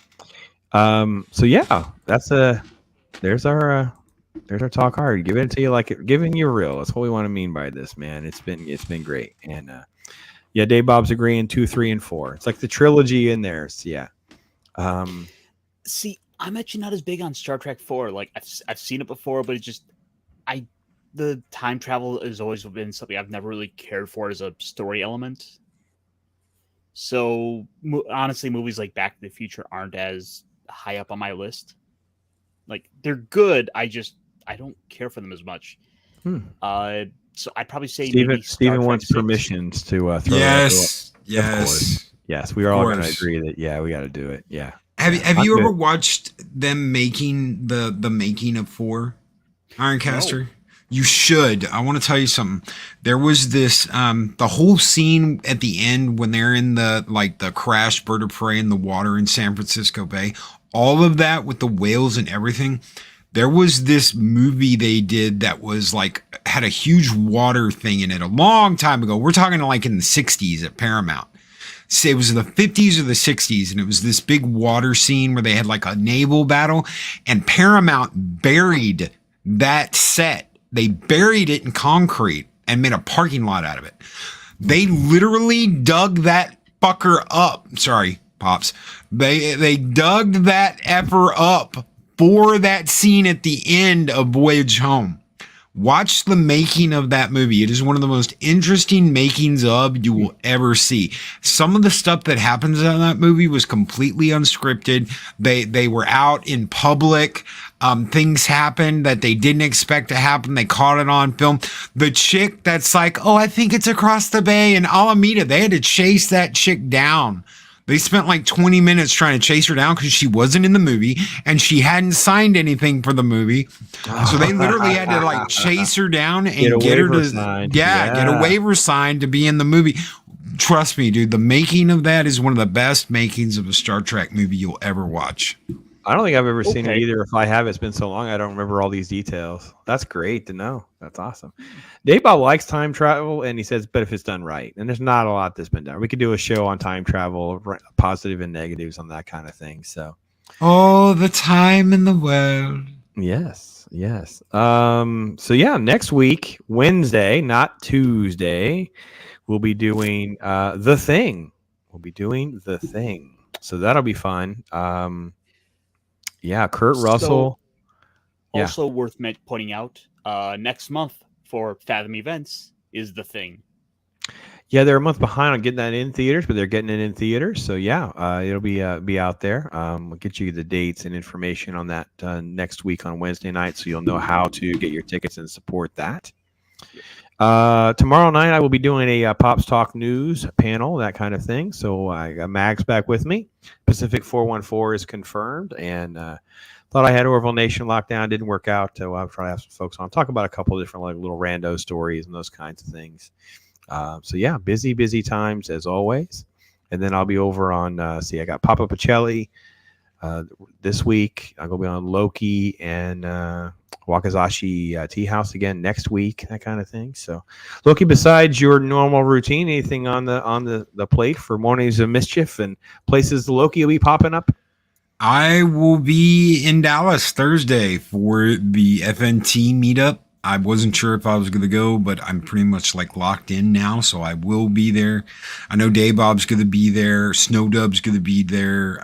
so yeah, there's our talk hard. Give it to you like it, giving you real. That's what we want to mean by this, man. It's been great. And yeah, Dave Bob's agreeing 2, 3, and 4. It's like the trilogy in there. So yeah. See, I'm actually not as big on Star Trek 4. Like I've seen it before, but it's just the time travel has always been something I've never really cared for as a story element. So honestly, movies like Back to the Future aren't as high up on my list. Like they're good, I don't care for them as much. So I'd probably say Steven wants permissions to throw yes, that. Yes, we are all going to agree that we got to do it. Yeah. Have you ever watched them making the making of 4 Ironcaster? No. You should. I want to tell you something. There was this the whole scene at the end when they're in the crashed bird of prey in the water in San Francisco Bay. All of that with the whales and everything. There was this movie they did that was had a huge water thing in it a long time ago. We're talking in the 60s at Paramount. It was in the 50s or the 60s, and it was this big water scene where they had a naval battle, and Paramount buried that set. They buried it in concrete and made a parking lot out of it. They literally dug that fucker up. Sorry, Pops. They dug that effer up for that scene at the end of Voyage Home. Watch the making of that movie. It is one of the most interesting makings of you will ever see. Some of the stuff that happens in that movie was completely unscripted. They were out in public. Things happened that they didn't expect to happen. They caught it on film. The chick that's I think it's across the bay in Alameda. They had to chase that chick down. They spent 20 minutes trying to chase her down because she wasn't in the movie and she hadn't signed anything for the movie. So they literally had to chase her down and get her to sign. Get a waiver signed to be in the movie. Trust me, dude, the making of that is one of the best makings of a Star Trek movie you'll ever watch. I don't think I've ever seen it either. If I have, it's been so long I don't remember all these details. That's great to know. That's awesome. Dave Bob likes time travel, and he says, but if it's done right. And there's not a lot that's been done. We could do a show on time travel, positive and negatives on that kind of thing. So, all the time in the world. Yes. So yeah, next week, Wednesday, not Tuesday, we'll be doing The Thing. So that'll be fun. Yeah, Kurt Russell. Also worth pointing out, next month for Fathom Events is The Thing. Yeah, they're a month behind on getting that in theaters, but they're getting it in theaters. So yeah, it'll be out there. We'll get you the dates and information on that next week on Wednesday night, so you'll know how to get your tickets and support that. Tomorrow night I will be doing a Pops Talk News panel, that kind of thing. So I got Mags back with me. Pacific 414 is confirmed, and thought I had Orville Nation locked down. Didn't work out. So I'll try to have some folks on, talk about a couple of different little rando stories and those kinds of things. So yeah, busy times as always. And then I'll be over on I got Papa Pacelli this week. I'm gonna be on Loki and Wakazashi Tea House again next week, that kind of thing. So Loki, besides your normal routine, anything on the plate for Mornings of Mischief and places Loki will be popping up? I will be in Dallas Thursday for the FNT meetup. I wasn't sure if I was going to go, but I'm pretty much locked in now, so I will be there. I know Dave Bob's going to be there. Snowdub's going to be there.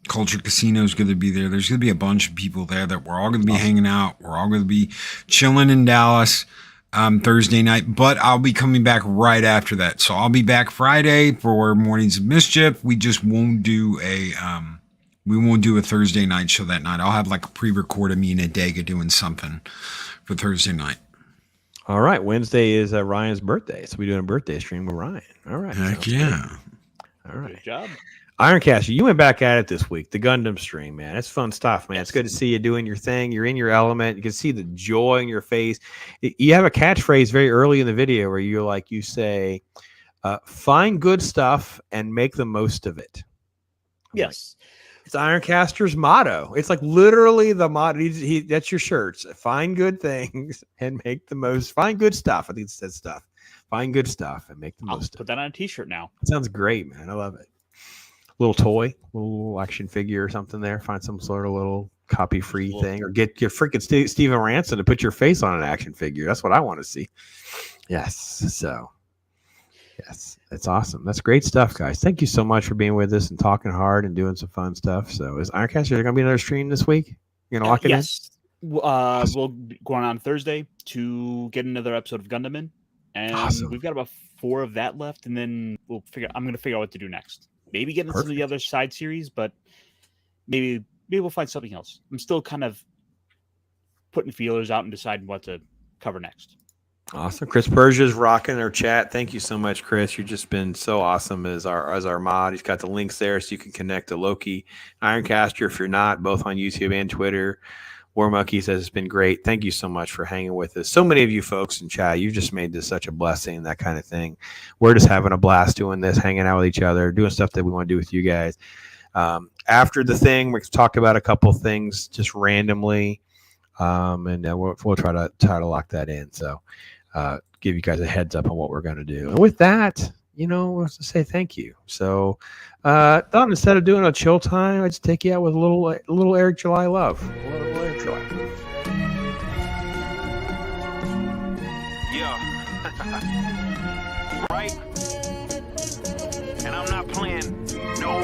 Culture Casino's going to be there. There's going to be a bunch of people there that we're all going to be hanging out. We're all going to be chilling in Dallas Thursday night, but I'll be coming back right after that. So I'll be back Friday for Mornings of Mischief. We just won't do a Thursday night show that night. I'll have a pre-record of me and Adega doing something for Thursday night. All right. Wednesday is Ryan's birthday, so we're doing a birthday stream with Ryan. All right. Heck yeah. Good. All right. Good job. Ironcaster, you went back at it this week. The Gundam stream, man. It's fun stuff, man. Yes. It's good to see you doing your thing. You're in your element. You can see the joy in your face. You have a catchphrase very early in the video where you say, find good stuff and make the most of it. Yes. It's Ironcaster's motto. It's literally the motto. That's your shirts. Find good things and make the most. Find good stuff. I think it says stuff. Find good stuff and make the most. Put that on a t-shirt now. It sounds great, man. I love it. Little toy, little action figure or something there. Find some sort of little copy-free thing, or get your freaking Steven Ranson to put your face on an action figure. That's what I want to see. Yes. So Yes, that's awesome. That's great stuff, guys. Thank you so much for being with us and talking hard and doing some fun stuff. So, is Ironcaster going to be another stream this week? You're going to lock it yes. We'll be going on Thursday to get another episode of Gundam in, and we've got about 4 of that left, and then I'm going to figure out what to do next. Maybe get into the other side series, but maybe we'll find something else. I'm still kind of putting feelers out and deciding what to cover next. Awesome. Chris Persia's rocking our chat. Thank you so much, Chris. You've just been so awesome as our mod. He's got the links there so you can connect to Loki, Ironcaster if you're not, both on YouTube and Twitter. War Monkey says it's been great. Thank you so much for hanging with us. So many of you folks in chat, you've just made this such a blessing, that kind of thing. We're just having a blast doing this, hanging out with each other, doing stuff that we want to do with you guys. After the thing, we talk about a couple things just randomly, and we'll try to lock that in. So give you guys a heads up on what we're going to do. And with that, we'll say thank you. So thought instead of doing a chill time, I'd just take you out with a little Eric July love. A little Eric July. Right? And I'm not playing no